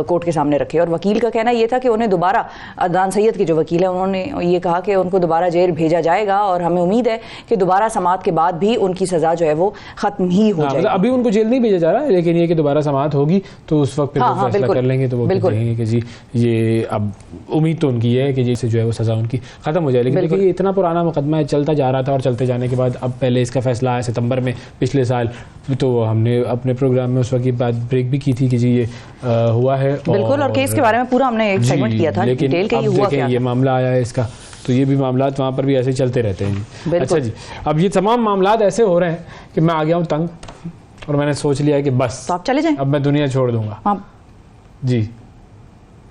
کورٹ کے سامنے رکھے. اور وکیل کا کہنا یہ تھا کہ انہیں دوبارہ, عدنان سید کے جو وکیل ہیں انہوں نے یہ کہا کہ ان کو دوبارہ جیل بھیجا جائے گا, اور ہمیں امید ہے کہ دوبارہ سماعت کے بعد بھی ان کی سزا جو ہے وہ ختم ہی ہو جائے گی. ابھی ان کو جیل نہیں بھیجا جا رہا, لیکن یہ کہ دوبارہ سماعت ہوگی تو اس وقت پھر فیصلہ کر لیں گے, تو وہ کہیں گے کہ جی یہ اب امید تو ان کی ہے کہ جیسے جو ہے وہ سزا ان کی ختم ہو جائے. لیکن دیکھیے یہ اتنا پرانا مقدمہ ہے, چلتا جا رہا تھا, اور چلتے جانے کے بعد اب پہلے اس کا فیصلہ آیا ستمبر میں پچھلے سال, تو ہم نے اپنے پروگرام میں اس وقت بعد بریک بھی کی تھی کہ جی یہ ہوا ہے. بالکل, اور کیس کے بارے میں پورا ہم نے ایک سیگمنٹ کیا تھا, ڈیٹیل کہ یہ ہوا کیا, یہ معاملہ آیا ہے اس کا, تو یہ بھی معاملات وہاں پر بھی ایسے چلتے رہتے ہیں. اچھا جی, اب یہ تمام معاملات ایسے ہو رہے ہیں کہ میں آ گیا ہوں تنگ, اور میں نے سوچ لیا کہ بس آپ چلے جائیں, اب میں دنیا چھوڑ دوں گا. جی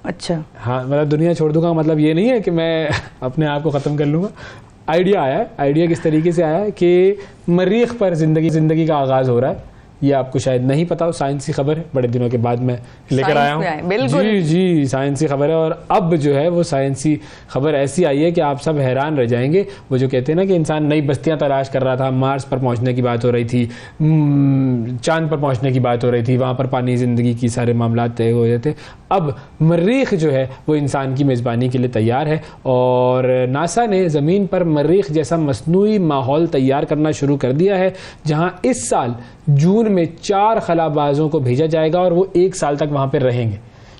اچھا ہاں, مطلب دنیا چھوڑ دوں گا مطلب یہ نہیں ہے کہ میں اپنے آپ کو ختم کر لوں گا. آئیڈیا آیا ہے, آئیڈیا کس طریقے سے آیا ہے کہ مریخ پر زندگی کا آغاز ہو رہا ہے. یہ آپ کو شاید نہیں پتا ہو, سائنسی خبر ہے, بڑے دنوں کے بعد میں لے کر آیا ہوں. جی سائنسی خبر ہے, اور اب جو ہے وہ سائنسی خبر ایسی آئی ہے کہ آپ سب حیران رہ جائیں گے. وہ جو کہتے ہیں نا کہ انسان نئی بستیاں تلاش کر رہا تھا, مارس پر پہنچنے کی بات ہو رہی تھی, چاند پر پہنچنے کی بات ہو رہی تھی, وہاں پر پانی زندگی کی سارے معاملات طے ہو جاتے. اب مریخ جو ہے وہ انسان کی میزبانی کے لیے تیار ہے, اور ناسا نے زمین پر مریخ جیسا مصنوعی ماحول تیار کرنا شروع کر دیا ہے, جہاں اس سال جون میں 4 خلا بازوں کو بھیجا جائے گا, اور وہ 1 سال تک وہاں پہ رہیں گے.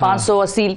580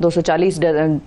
240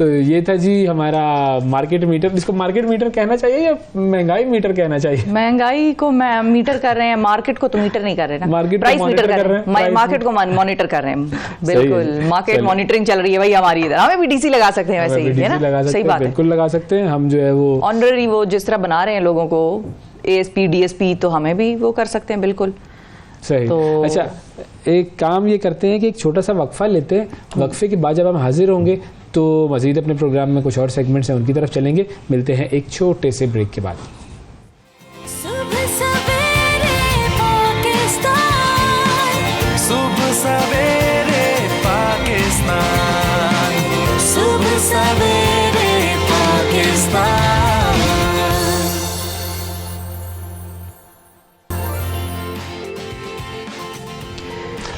تو یہ تھا جی ہمارا مارکیٹ میٹر. اس کو مارکیٹ میٹر کہنا چاہیے یا مہنگائی میٹر کہنا چاہیے؟ مہنگائی کو میٹر کر رہے ہیں, مارکیٹ کو تو میٹر نہیں کر رہے نا, مارکیٹ پرائس میٹر کر رہے ہیں, مارکیٹ کو مانیٹر کر رہے ہیں. بالکل مارکیٹ مانیٹرنگ چل رہی ہے بھائی ہماری ادھر. ہمیں بھی ڈی سی لگا سکتے ہیں ویسے ہی, ہے نا, صحیح بات ہے, بالکل لگا سکتے ہیں ہم. جو ہے وہ آنرری وہ جس طرح بنا رہے ہیں لوگوں کو A S P D S P, تو ہمیں بھی وہ کر سکتے ہیں. بالکل صحیح. اچھا ایک کام یہ کرتے ہیں کہ ایک چھوٹا سا وقفہ لیتے ہیں, وقفے کے بعد جب ہم حاضر ہوں گے تو مزید اپنے پروگرام میں کچھ اور سیگمنٹس ہیں ان کی طرف چلیں گے. ملتے ہیں ایک چھوٹے سے بریک کے بعد. صبح سویرے پاکستان, صبح سویرے پاکستان, صبح سویرے پاکستان.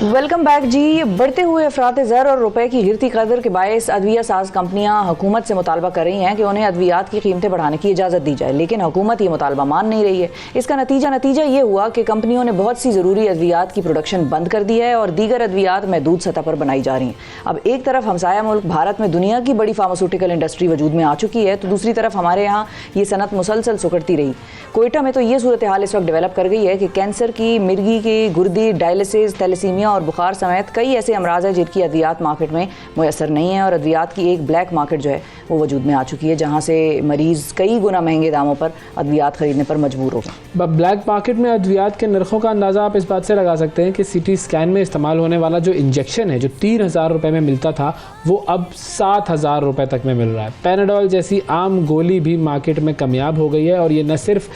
ویلکم بیک جی. بڑھتے ہوئے افراط زر اور روپے کی گرتی قدر کے باعث ادویہ ساز کمپنیاں حکومت سے مطالبہ کر رہی ہیں کہ انہیں ادویات کی قیمتیں بڑھانے کی اجازت دی جائے, لیکن حکومت یہ مطالبہ مان نہیں رہی ہے. اس کا نتیجہ یہ ہوا کہ کمپنیوں نے بہت سی ضروری ادویات کی پروڈکشن بند کر دی ہے اور دیگر ادویات محدود سطح پر بنائی جا رہی ہیں. اب ایک طرف ہمسایہ ملک بھارت میں دنیا کی بڑی فارماسیوٹیکل انڈسٹری وجود میں آ چکی ہے, تو دوسری طرف ہمارے یہاں یہ صنعت مسلسل سکڑتی رہی. کوئٹہ میں تو یہ صورتحال اس وقت ڈیولپ کر گئی ہے کہ کینسر کی, مرگی کی, گردی, ڈائلسس, تیلیسیمیا اور بخار سمیت کئی ایسے امراض ہیں جن کی ادویات مارکیٹ میں میسر نہیں ہیں, اور ادویات کی ایک بلیک مارکیٹ جو ہے وہ وجود میں آ چکی ہے, جہاں سے مریض کئی گنا مہنگے داموں پر ادویات خریدنے پر مجبور ہو گئے. بلیک مارکیٹ میں ادویات کے نرخوں کا اندازہ آپ اس بات سے لگا سکتے ہیں کہ سی ٹی اسکین میں استعمال ہونے والا جو انجیکشن ہے جو 3000 روپے میں ملتا تھا وہ اب 7000 روپے تک میں مل رہا ہے. پیناڈول جیسی عام گولی بھی مارکیٹ میں کمیاب ہو گئی ہے, اور یہ نہ صرف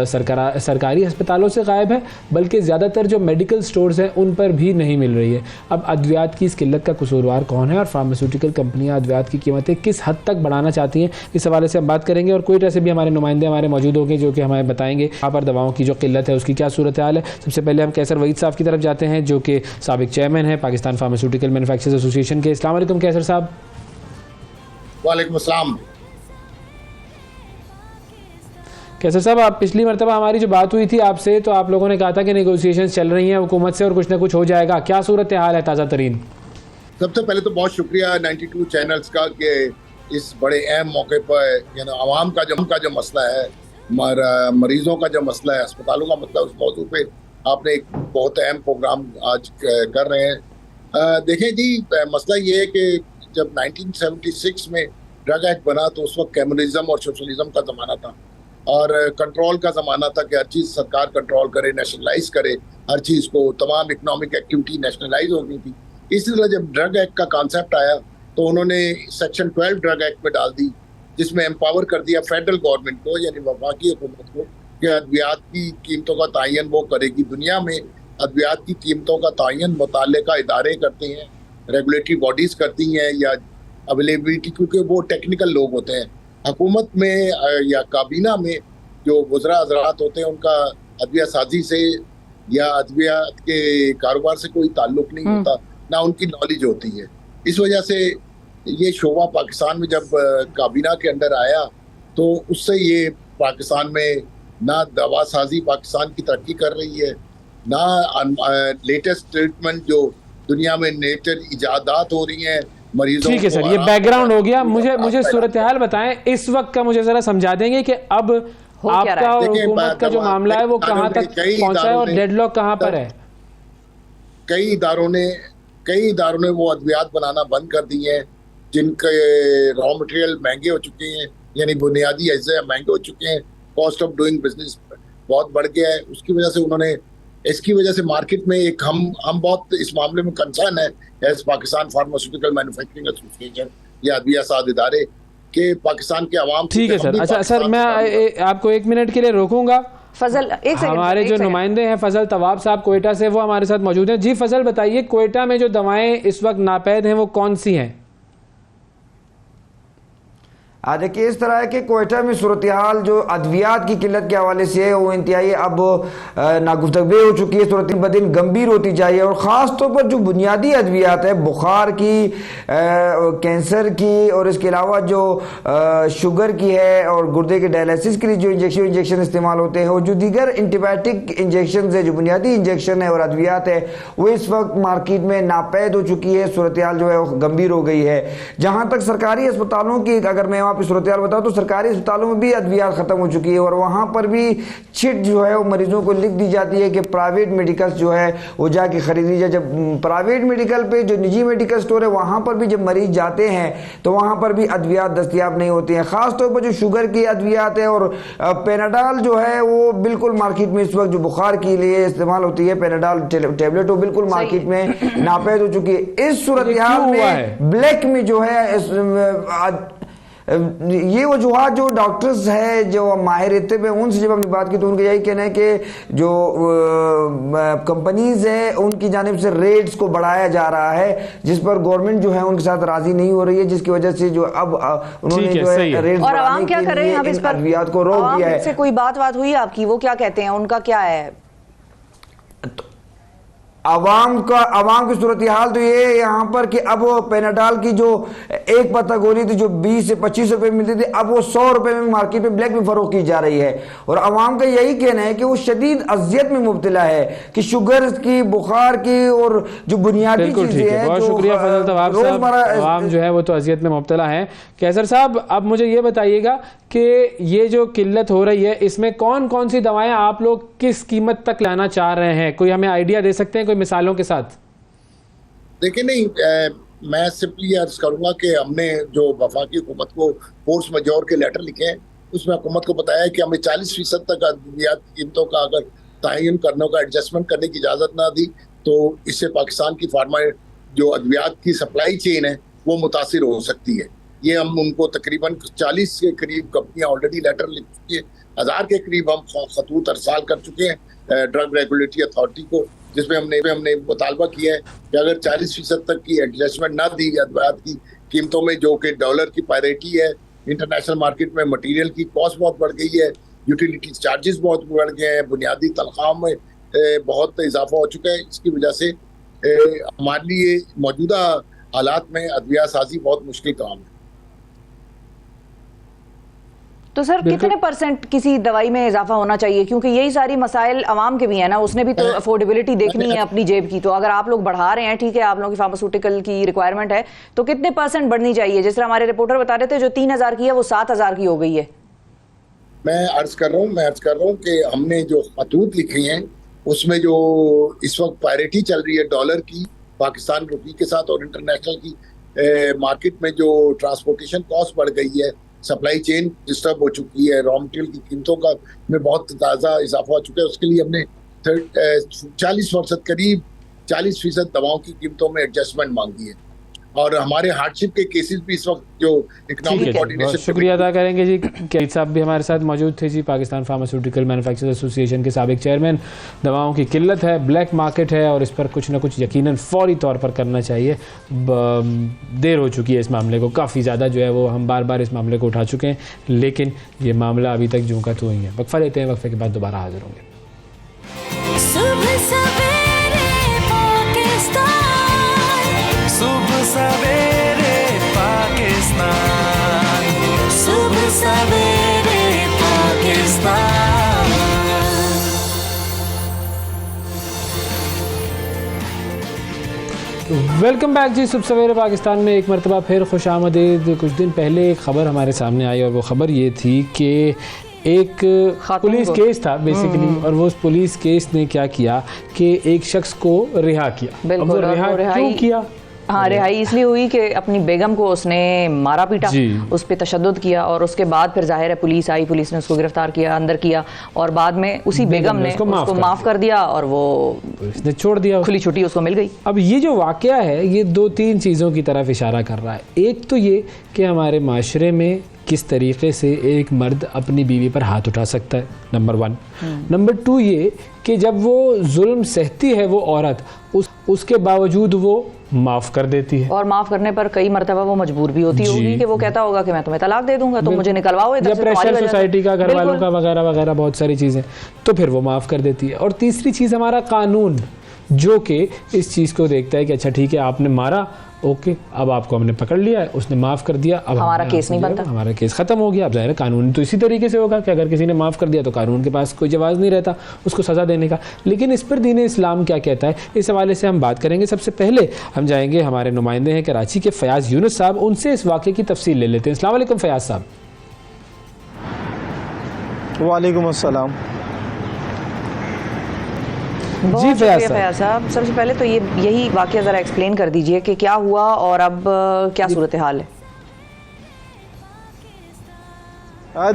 سرکاری ہسپتالوں سے غائب ہے بلکہ زیادہ تر جو میڈیکل سٹورز ہیں ان پر بھی نہیں مل رہی ہے. اب ادویات کی اس قلت کا قصوروار کون ہے اور فارماسیوٹیکل کمپنیاں ادویات کی قیمتیں کس حد تک بڑھانا چاہتی ہیں, اس حوالے سے ہم بات کریں گے. اور کوئٹہ سے بھی ہمارے نمائندے ہمارے موجود ہوں گے جو کہ ہمیں بتائیں گے یہاں پر دواؤں کی جو قلت ہے اس کی کیا صورتحال ہے. سب سے پہلے ہم کیسر وحید صاحب کی طرف جاتے ہیں جو کہ سابق چیئرمین ہیں پاکستان فارماسیوٹیکل مینوفیکچررز ایسوسی ایشن کے. السلام علیکم کیسر صاحب. وعلیکم السلام. کیسر صاحب آپ پچھلی مرتبہ ہماری جو بات ہوئی تھی آپ سے تو آپ لوگوں نے کہا تھا کہ نیگوسیشنز چل رہی ہیں حکومت سے اور کچھ نہ کچھ ہو جائے گا, کیا صورتحال ہے تازہ ترین؟ سب سے پہلے تو بہت شکریہ 92 چینلز کا کہ اس بڑے اہم موقع پر عوام کا جو مسئلہ ہے, مریضوں کا جو مسئلہ ہے, اسپتالوں کا مسئلہ, اس موضوع پہ آپ نے ایک بہت اہم پروگرام آج کر رہے ہیں. دیکھیں جی, مسئلہ یہ ہے کہ جب 1976 میں ڈرگ ایکٹ بنا تو اس وقت کمیونزم اور سوشلزم کا زمانہ تھا اور کنٹرول کا زمانہ تھا کہ ہر چیز سرکار کنٹرول کرے, نیشنلائز کرے ہر چیز کو, تمام اکنامک ایکٹیویٹی نیشنلائز ہو گئی تھی. اسی طرح جب ڈرگ ایکٹ کا کانسیپٹ آیا تو انہوں نے سیکشن 12 ڈرگ ایکٹ میں ڈال دی جس میں امپاور کر دیا فیڈرل گورنمنٹ کو یعنی وفاقی حکومت کو کہ ادویات کی قیمتوں کا تعین وہ کرے گی. دنیا میں ادویات کی قیمتوں کا تعین متعلقہ ادارے کرتے ہیں, ریگولیٹری باڈیز کرتی ہیں یا اویلیبلٹی, کیونکہ وہ ٹیکنیکل لوگ ہوتے ہیں. حکومت میں یا کابینہ میں جو وزراء حضرات ہوتے ہیں ان کا ادویہ سازی سے یا ادویات کے کاروبار سے کوئی تعلق نہیں ہوتا, نہ ان کی نالج ہوتی ہے. اس وجہ سے یہ شعبہ پاکستان میں جب کابینہ کے اندر آیا تو اس سے یہ پاکستان میں نہ دوا سازی پاکستان کی ترقی کر رہی ہے, نہ لیٹسٹ ٹریٹمنٹ جو دنیا میں نیچر ایجادات ہو رہی ہیں مریضوں. ٹھیک ہے سر, یہ بیک گراؤنڈ ہو گیا. مجھے صورتحال بتائیں اس وقت کا, مجھے ذرا سمجھا دیں گے کہ اب آپ کا اور حکومت کا جو معاملہ ہے وہ کہاں تک پہنچا ہے اور ڈیڈ لاک کہاں پر ہے؟ کئی اداروں نے وہ ادویات بنانا بند کر دی ہیں جن کے را مٹیریل مہنگے ہو چکے ہیں, یعنی بنیادی اجزاء مہنگے ہو چکے ہیں, کاسٹ آف ڈوئنگ بزنس بہت بڑھ گیا ہے. اس کی وجہ سے انہوں نے, اس کی وجہ سے مارکیٹ میں ایک ہم بہت اس معاملے میں کنسرن ہے ایز پاکستان فارماسیوٹیکل مینوفیکچرنگ ایسوسی ایشن یا ادویہ ساز ادارے کہ پاکستان کے عوام. ٹھیک ہے سر. اچھا سر, میں آپ کو 1 منٹ کے لیے روکوں گا. فضل, ہمارے جو نمائندے ہیں فضل طواب صاحب کوئٹہ سے, وہ ہمارے ساتھ موجود ہیں. جی فضل بتائیے, کوئٹہ میں جو دوائیں اس وقت ناپید ہیں وہ کون سی ہیں؟ دیکھیے اس طرح ہے کہ کوئٹہ میں صورتحال جو ادویات کی قلت کے حوالے سے ہے وہ انتہائی اب ناگفتگو ہو چکی ہے، صورت بدن گمبھیر ہوتی جا رہی ہے، اور خاص طور پر جو بنیادی ادویات ہے بخار کی، کینسر کی، اور اس کے علاوہ جو شوگر کی ہے اور گردے کے ڈائلیسس کے لیے جو انجیکشن استعمال ہوتے ہیں، اور جو دیگر اینٹی بایوٹک انجیکشنز ہے، جو بنیادی انجیکشن ہے اور ادویات ہے، وہ اس وقت مارکیٹ میں ناپید ہو چکی ہے، صورتحال جو ہے وہ گمبھیر ہو گئی ہے۔ جہاں تک سرکاری اسپتالوں کی اگر میں وہاں پہ صورتحال بتاؤں تو سرکاری اسپتالوں میں بھی ادویات ختم ہو چکی ہے، اور وہاں پر بھی چھٹ جو ہے وہ مریضوں کو لکھ دی جاتی ہے کہ پرائیویٹ میڈیکلز جو ہے وہ جا کے خرید لیجیے۔ جب پرائیویٹ میڈیکل پہ جو نجی میڈیکل سٹور ہے وہاں پر بھی جب مریض جاتے ہیں تو وہاں پر بھی ادویات دستیاب نہیں ہوتی ہیں، خاص طور پر جو شوگر کی ادویات ہے، اور پیناڈال جو ہے وہ بالکل مارکیٹ میں اس وقت جو بخار کے لیے استعمال ہوتی ہے پیناڈال ٹیبلٹ وہ بالکل مارکیٹ میں ناپید ہو چکی ہے۔ اس صورتحال میں بلیک میں جو ہے یہ وجوہات جو ڈاکٹرز ہے جو ماہر طب ہیں ان سے جب ہم نے بات کی تو ان کا یہی کہنا ہے کہ جو کمپنیز ہیں ان کی جانب سے ریٹس کو بڑھایا جا رہا ہے، جس پر گورنمنٹ جو ہے ان کے ساتھ راضی نہیں ہو رہی ہے، جس کی وجہ سے جو اب انہوں نے جو ہے ریٹس اور عوام کیا کر رہے ہیں اب اس پر ادویات کو روک دیا ہے۔ عوام سے کوئی بات ہوئی آپ کی، وہ کیا کہتے ہیں، ان کا کیا ہے؟ عوام کی صورتحال تو یہ ہے یہاں پر کہ اب پیناڈال کی جو ایک پتہ گولی تھی جو 20 سے 25 روپے ملتی تھی اب وہ 100 روپے میں مارکیٹ میں بلیک میں فروخت کی جا رہی ہے، اور عوام کا یہی کہنا ہے کہ وہ شدید اذیت میں مبتلا ہے کہ شوگر کی، بخار کی، اور جو بنیادی چیزیں ہیں۔ بہت شکریہ فضل طواب صاحب، عوام جو ہے وہ تو اذیت میں مبتلا ہیں۔ کیسر صاحب اب مجھے یہ بتائیے گا کہ یہ جو قلت ہو رہی ہے اس میں کون کون سی دوائیں آپ لوگ کس قیمت تک لانا چاہ رہے ہیں، کوئی ہمیں آئیڈیا دے سکتے ہیں کوئی مثالوں کے ساتھ؟ دیکھیں نہیں، میں سمپلی عرض کروں گا کہ ہم نے جو وفاقی حکومت کو فورس میجور کے لیٹر لکھے ہیں اس میں حکومت کو بتایا ہے کہ ہمیں 40% تک ادویات کی قیمتوں کا اگر تعین کرنے کا ایڈجسٹمنٹ کرنے کی اجازت نہ دی تو اس سے پاکستان کی فارما جو ادویات کی سپلائی چین ہے وہ متاثر ہو سکتی ہے۔ یہ ہم ان کو تقریباً 40 کے قریب کمپنیاں آلریڈی لیٹر لکھ چکی ہیں، 1000 کے قریب ہم خطوط ارسال کر چکے ہیں ڈرگ ریگولیٹری اتھارٹی کو، جس میں ہم نے مطالبہ کیا ہے کہ اگر 40% تک کی ایڈجسٹمنٹ نہ دی ادویات کی قیمتوں میں، جو کہ ڈالر کی پیریٹی ہے، انٹرنیشنل مارکیٹ میں مٹیریل کی کاسٹ بہت بڑھ گئی ہے، یوٹیلیٹی چارجز بہت بڑھ گئے ہیں، بنیادی تنخواہوں میں بہت اضافہ ہو چکا ہے، اس کی وجہ سے ہمارے لیے موجودہ حالات میں ادویہ سازی بہت مشکل کام ہے۔ تو سر کتنے پرسنٹ کسی دوائی میں اضافہ ہونا چاہیے، کیونکہ یہی ساری مسائل عوام کے بھی ہیں نا، اس نے بھی تو افورڈیبلٹی دیکھنی ہے اپنی جیب کی، تو اگر آپ لوگ بڑھا رہے ہیں، ٹھیک ہے آپ لوگوں کی فارماسیوٹیکل کی ریکوائرمنٹ ہے تو کتنے پرسنٹ بڑھنی چاہیے؟ جس طرح ہمارے رپورٹر بتا رہے تھے جو 3000 کی ہے وہ 7000 کی ہو گئی ہے۔ میں عرض کر رہا ہوں کہ ہم نے جو خطوط لکھی ہیں اس میں جو اس وقت پیریٹی چل رہی ہے ڈالر کی پاکستان روپی کے ساتھ، اور انٹرنیشنل کی مارکیٹ میں جو ٹرانسپورٹیشن کاسٹ بڑھ گئی ہے، سپلائی چین ڈسٹرب ہو چکی ہے، را مٹیریل کی قیمتوں کا میں بہت تازہ اضافہ ہو چکا ہے، اس کے لیے ہم نے 40% قریب 40% دواؤں کی قیمتوں میں ایڈجسٹمنٹ مانگی ہے، اور ہمارے ہارڈ شپ کے کیسز بھی اس وقت جو اکنامک کوارڈینیشن۔ شکریہ ادا کریں گے جی، قید صاحب بھی ہمارے ساتھ موجود تھے جی، پاکستان فارماسیوٹیکل مینوفیکچررز ایسوسی ایشن کے سابق چیئرمین۔ دواؤں کی قلت ہے، بلیک مارکیٹ ہے، اور اس پر کچھ نہ کچھ یقیناً فوری طور پر کرنا چاہیے۔ دیر ہو چکی ہے اس معاملے کو، کافی زیادہ جو ہے وہ ہم بار بار اس معاملے کو اٹھا چکے ہیں، لیکن یہ معاملہ ابھی تک جوں کا تو ہی ہے۔ وقفہ لیتے ہیں، وقفے کے بعد دوبارہ حاضر ہوں گے۔ صبح سویرے پاکستان، صبح سویرے پاکستان، صبح سویرے پاکستان۔ ویلکم بیک جی، صبح سویرے پاکستان میں ایک مرتبہ پھر خوش آمدید۔ کچھ دن پہلے ایک خبر ہمارے سامنے آئی، اور وہ خبر یہ تھی کہ ایک پولیس کیس تھا بیسیکلی، اور وہ اس پولیس کیس نے کیا کیا کہ ایک شخص کو رہا کیا۔ اب وہ رہا کیوں کیا؟ ہاں، رہائی اس لیے ہوئی کہ اپنی بیگم کو اس نے مارا پیٹا، اس پہ تشدد کیا، اور اس کے بعد پھر ظاہر ہے پولیس آئی، پولیس نے اس کو گرفتار کیا، اندر کیا، اور بعد میں اسی بیگم نے اس کو معاف کر دیا، اور وہ پولیس نے چھوڑ دیا، کھلی چھٹی اس کو مل گئی۔ اب یہ جو واقعہ ہے یہ 2-3 چیزوں کی طرف اشارہ کر رہا ہے۔ ایک تو یہ کہ ہمارے معاشرے میں کس طریقے سے ایک مرد اپنی بیوی پر ہاتھ اٹھا سکتا ہے، نمبر 1۔ نمبر 2 یہ کہ جب وہ ظلم سہتی ہے وہ عورت، اس کے باوجود وہ معاف کر دیتی ہے. اور معاف کرنے پر کئی مرتبہ وہ مجبور بھی ہوتی ہوگی کہ وہ کہتا ہوگا کہ میں تمہیں طلاق دے دوں گا, تو مجھے نکلواؤ ادھر یا سے, پریشر تمہاری وجہ سے. سوسائٹی کا, گھر والوں بالکل. کا وغیرہ وغیرہ بہت ساری چیزیں, تو پھر وہ معاف کر دیتی ہے. اور تیسری چیز ہمارا قانون, جو کہ اس چیز کو دیکھتا ہے کہ اچھا ٹھیک ہے آپ نے مارا, اوکے اب آپ کو ہم نے پکڑ لیا ہے, اس نے معاف کر دیا, اب ہمارا کیس نہیں بنتا, ہمارا کیس ختم ہو گیا. اب ظاہر ہے قانون تو اسی طریقے سے ہوگا کہ اگر کسی نے معاف کر دیا تو قانون کے پاس کوئی جواز نہیں رہتا اس کو سزا دینے کا. لیکن اس پر دین اسلام کیا کہتا ہے, اس حوالے سے ہم بات کریں گے. سب سے پہلے ہم جائیں گے, ہمارے نمائندے ہیں کراچی کے فیاض یونس صاحب, ان سے اس واقعے کی تفصیل لے لیتے ہیں. السلام علیکم فیاض صاحب. وعلیکم السلام. بہت جی شکریہ فیاض فیاض صاحب. سب سے پہلے تو یہی واقعہ ذرا ایکسپلین کر دیجئے کہ کیا ہوا اور اب کیا صورتحال ہے.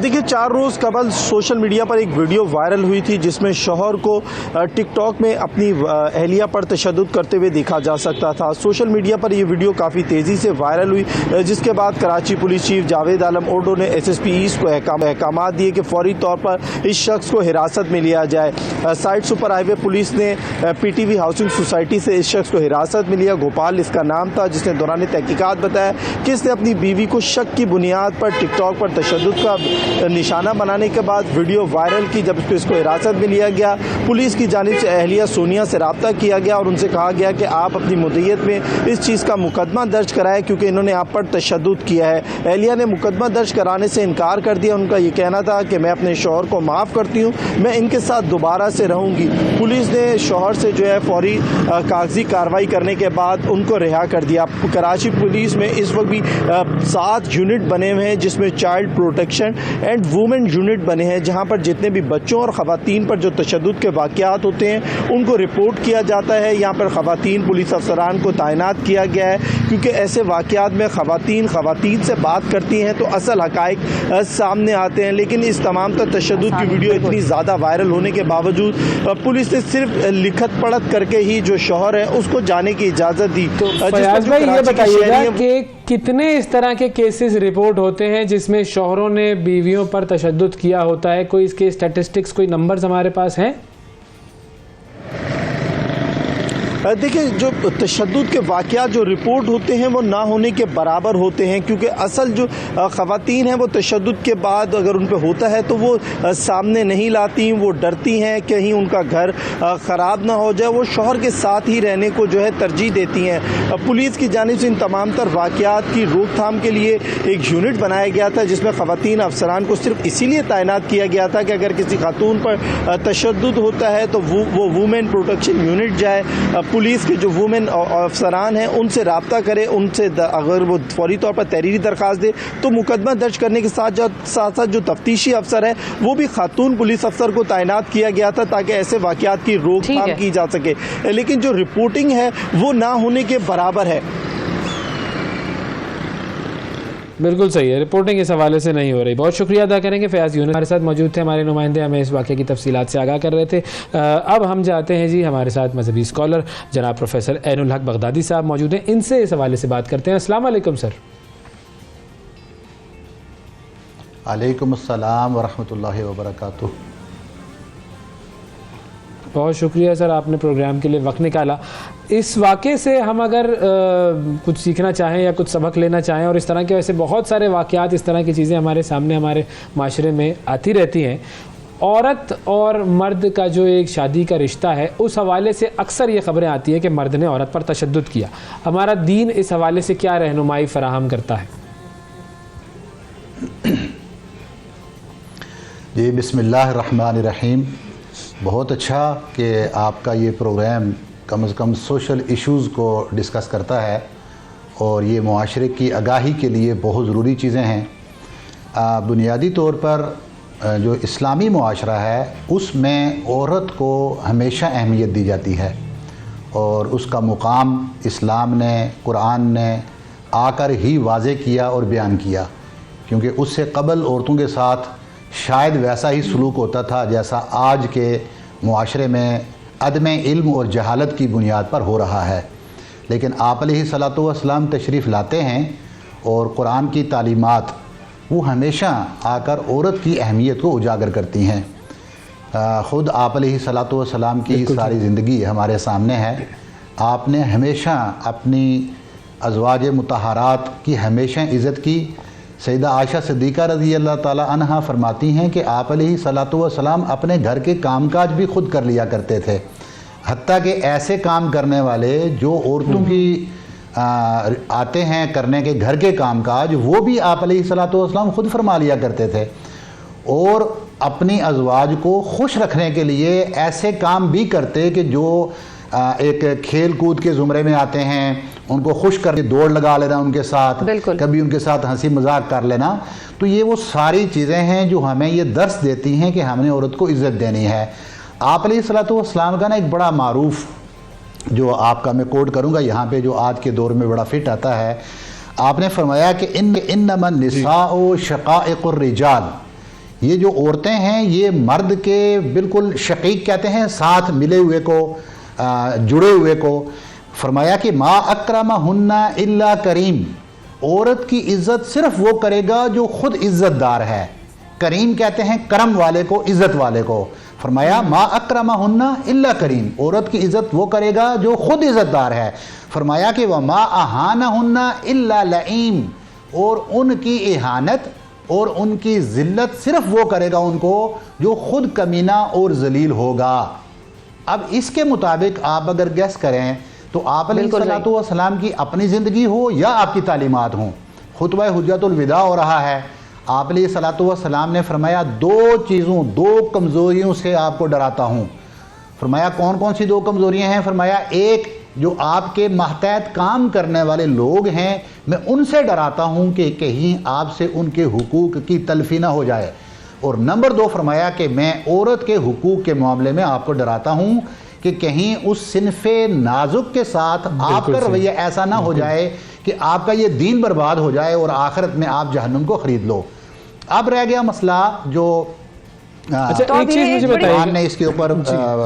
دیکھیے 4 روز قبل سوشل میڈیا پر ایک ویڈیو وائرل ہوئی تھی جس میں شوہر کو ٹک ٹاک میں اپنی اہلیہ پر تشدد کرتے ہوئے دیکھا جا سکتا تھا. سوشل میڈیا پر یہ ویڈیو کافی تیزی سے وائرل ہوئی, جس کے بعد کراچی پولیس چیف جاوید عالم اوڈو نے SSP ایسٹ کو احکامات دیے کہ فوری طور پر اس شخص کو حراست میں لیا جائے. سائٹ سپر ہائی وے پولیس نے PTV ہاؤسنگ سوسائٹی سے اس شخص کو حراست میں لیا. گوپال اس کا نام تھا, جس نے دوران تحقیقات بتایا کہ اس نے اپنی بیوی کو شک کی بنیاد پر ٹک ٹاک پر تشدد کا نشانہ بنانے کے بعد ویڈیو وائرل کی. جب اس کو حراست میں لیا گیا, پولیس کی جانب سے اہلیہ سونیا سے رابطہ کیا گیا اور ان سے کہا گیا کہ آپ اپنی مدعیت میں اس چیز کا مقدمہ درج کرائے کیونکہ انہوں نے آپ پر تشدد کیا ہے. اہلیہ نے مقدمہ درج کرانے سے انکار کر دیا. ان کا یہ کہنا تھا کہ میں اپنے شوہر کو معاف کرتی ہوں, میں ان کے ساتھ دوبارہ سے رہوں گی. پولیس نے شوہر سے جو ہے فوری کاغذی کارروائی کرنے کے بعد ان کو رہا کر دیا. کراچی پولیس میں اس وقت بھی 7 یونٹ بنے ہوئے ہیں جس میں child protection and women unit بنے ہیں, جہاں پر جتنے بھی بچوں اور خواتین پر جو تشدد کے واقعات ہوتے ہیں ان کو رپورٹ کیا جاتا ہے. یہاں پر خواتین پولیس افسران کو تعینات کیا گیا ہے کیونکہ ایسے واقعات میں خواتین سے بات کرتی ہیں تو اصل حقائق سامنے آتے ہیں. لیکن اس تمام تر تشدد کی ویڈیو اتنی زیادہ وائرل ہونے کے باوجود پولیس نے صرف لکھت پڑھت کر کے ہی جو شوہر ہے اس کو جانے کی اجازت دی. فیاض بھائی یہ بتائیے گا کہ کتنے اس طرح کے کیسز رپورٹ ہوتے ہیں جس میں شوہروں نے بیویوں پر تشدد کیا ہوتا ہے, کوئی اس کے اسٹیٹسٹکس, کوئی نمبرز ہمارے پاس ہیں؟ دیکھیں جو تشدد کے واقعات جو رپورٹ ہوتے ہیں وہ نہ ہونے کے برابر ہوتے ہیں کیونکہ اصل جو خواتین ہیں وہ تشدد کے بعد اگر ان پہ ہوتا ہے تو وہ سامنے نہیں لاتی, وہ ڈرتی ہیں کہیں ان کا گھر خراب نہ ہو جائے, وہ شوہر کے ساتھ ہی رہنے کو جو ہے ترجیح دیتی ہیں. پولیس کی جانب سے ان تمام تر واقعات کی روک تھام کے لیے ایک یونٹ بنایا گیا تھا جس میں خواتین افسران کو صرف اسی لیے تعینات کیا گیا تھا کہ اگر کسی خاتون پر تشدد ہوتا ہے تو وہ وومن پروٹیکشن یونٹ جائے, پولیس کے جو وومن افسران ہیں ان سے رابطہ کرے, ان سے اگر وہ فوری طور پر تحریری درخواست دے تو مقدمہ درج کرنے کے ساتھ ساتھ جو تفتیشی افسر ہے وہ بھی خاتون پولیس افسر کو تعینات کیا گیا تھا تاکہ ایسے واقعات کی روک تھام کی جا سکے. لیکن جو رپورٹنگ ہے وہ نہ ہونے کے برابر ہے. بالکل صحیح ہے, رپورٹنگ اس حوالے سے نہیں ہو رہی. بہت شکریہ ادا کریں گے. فیاض یونس ہمارے ساتھ موجود تھے, ہمارے نمائندے ہمیں اس واقعے کی تفصیلات سے آگاہ کر رہے تھے. اب ہم جاتے ہیں جی, ہمارے ساتھ مذہبی اسکالر جناب پروفیسر عین الحق بغدادی صاحب موجود ہیں, ان سے اس حوالے سے بات کرتے ہیں. السلام علیکم سر. علیکم السلام ورحمۃ اللہ وبرکاتہ. بہت شکریہ سر, آپ نے پروگرام کے لیے وقت نکالا. اس واقعے سے ہم اگر کچھ سیکھنا چاہیں یا کچھ سبق لینا چاہیں, اور اس طرح کے ویسے بہت سارے واقعات, اس طرح کی چیزیں ہمارے سامنے ہمارے معاشرے میں آتی رہتی ہیں, عورت اور مرد کا جو ایک شادی کا رشتہ ہے اس حوالے سے اکثر یہ خبریں آتی ہیں کہ مرد نے عورت پر تشدد کیا. ہمارا دین اس حوالے سے کیا رہنمائی فراہم کرتا ہے؟ جی بسم اللہ الرحمن الرحیم. بہت اچھا کہ آپ کا یہ پروگرام کم از کم سوشل ایشوز کو ڈسکس کرتا ہے اور یہ معاشرے کی آگاہی کے لیے بہت ضروری چیزیں ہیں. بنیادی طور پر جو اسلامی معاشرہ ہے اس میں عورت کو ہمیشہ اہمیت دی جاتی ہے اور اس کا مقام اسلام نے, قرآن نے آ کر ہی واضح کیا اور بیان کیا, کیونکہ اس سے قبل عورتوں کے ساتھ شاید ویسا ہی سلوک ہوتا تھا جیسا آج کے معاشرے میں عدم علم اور جہالت کی بنیاد پر ہو رہا ہے. لیکن آپ علیہ الصلاۃ والسلام تشریف لاتے ہیں اور قرآن کی تعلیمات وہ ہمیشہ آ کر عورت کی اہمیت کو اجاگر کرتی ہیں. خود آپ علیہ الصلاۃ والسلام کی ساری زندگی ہمارے سامنے ہے. آپ نے ہمیشہ اپنی ازواج مطہرات کی ہمیشہ عزت کی. سیدہ عائشہ صدیقہ رضی اللہ تعالیٰ عنہا فرماتی ہیں کہ آپ علیہ صلاۃ والسلام اپنے گھر کے کام کاج بھی خود کر لیا کرتے تھے, حتیٰ کہ ایسے کام کرنے والے جو عورتوں کی آتے ہیں کرنے کے گھر کے کام کاج, وہ بھی آپ علیہ صلاۃ والسلام خود فرما لیا کرتے تھے. اور اپنی ازواج کو خوش رکھنے کے لیے ایسے کام بھی کرتے کہ جو ایک کھیل کود کے زمرے میں آتے ہیں, ان کو خوش کر کے دوڑ لگا لینا ان کے ساتھ, کبھی ان کے ساتھ ہنسی مذاق کر لینا. تو یہ وہ ساری چیزیں ہیں جو ہمیں یہ درس دیتی ہیں کہ ہم نے عورت کو عزت دینی ہے. آپ علیہ الصلوۃ والسلام کا نا ایک بڑا معروف, جو آپ کا میں کوٹ کروں گا یہاں پہ, جو آج کے دور میں بڑا فٹ آتا ہے. آپ نے فرمایا کہ انما النساء شقائق الرجال, یہ جو عورتیں ہیں یہ مرد کے بالکل شقیق کہتے ہیں, ساتھ ملے ہوئے کو, جڑے ہوئے کو. فرمایا کہ ما اکرمہن الا کریم, عورت کی عزت صرف وہ کرے گا جو خود عزت دار ہے. کریم کہتے ہیں کرم والے کو, عزت والے کو. فرمایا ما اکرمہن الا کریم, عورت کی عزت وہ کرے گا جو خود عزت دار ہے. فرمایا کہ وما اہانہن الا لئیم, اور ان کی اہانت اور ان کی ذلت صرف وہ کرے گا ان کو جو خود کمینہ اور ذلیل ہوگا. اب اس کے مطابق آپ اگر گیس کریں تو آپ علیہ الصلوۃ والسلام کی اپنی زندگی ہو یا آپ کی تعلیمات ہوں, خطبہ حجت الوداع ہو رہا ہے, آپ علیہ الصلوۃ والسلام نے فرمایا دو چیزوں, دو کمزوریوں سے آپ کو ڈراتا ہوں. فرمایا کون کون سی دو کمزوریاں ہیں؟ فرمایا ایک, جو آپ کے ماتحت کام کرنے والے لوگ ہیں میں ان سے ڈراتا ہوں کہ کہیں آپ سے ان کے حقوق کی تلفی نہ ہو جائے. اور نمبر دو فرمایا کہ میں عورت کے حقوق کے معاملے میں آپ کو ڈراتا ہوں کہ کہیں اس صنف نازک کے ساتھ آپ کا رویہ ایسا نہ ہو جائے کہ آپ کا یہ دین برباد ہو جائے اور آخرت میں آپ جہنم کو خرید لو. اب رہ گیا مسئلہ جو ایک چیز مجھے بتائیے, نے اس کے اوپر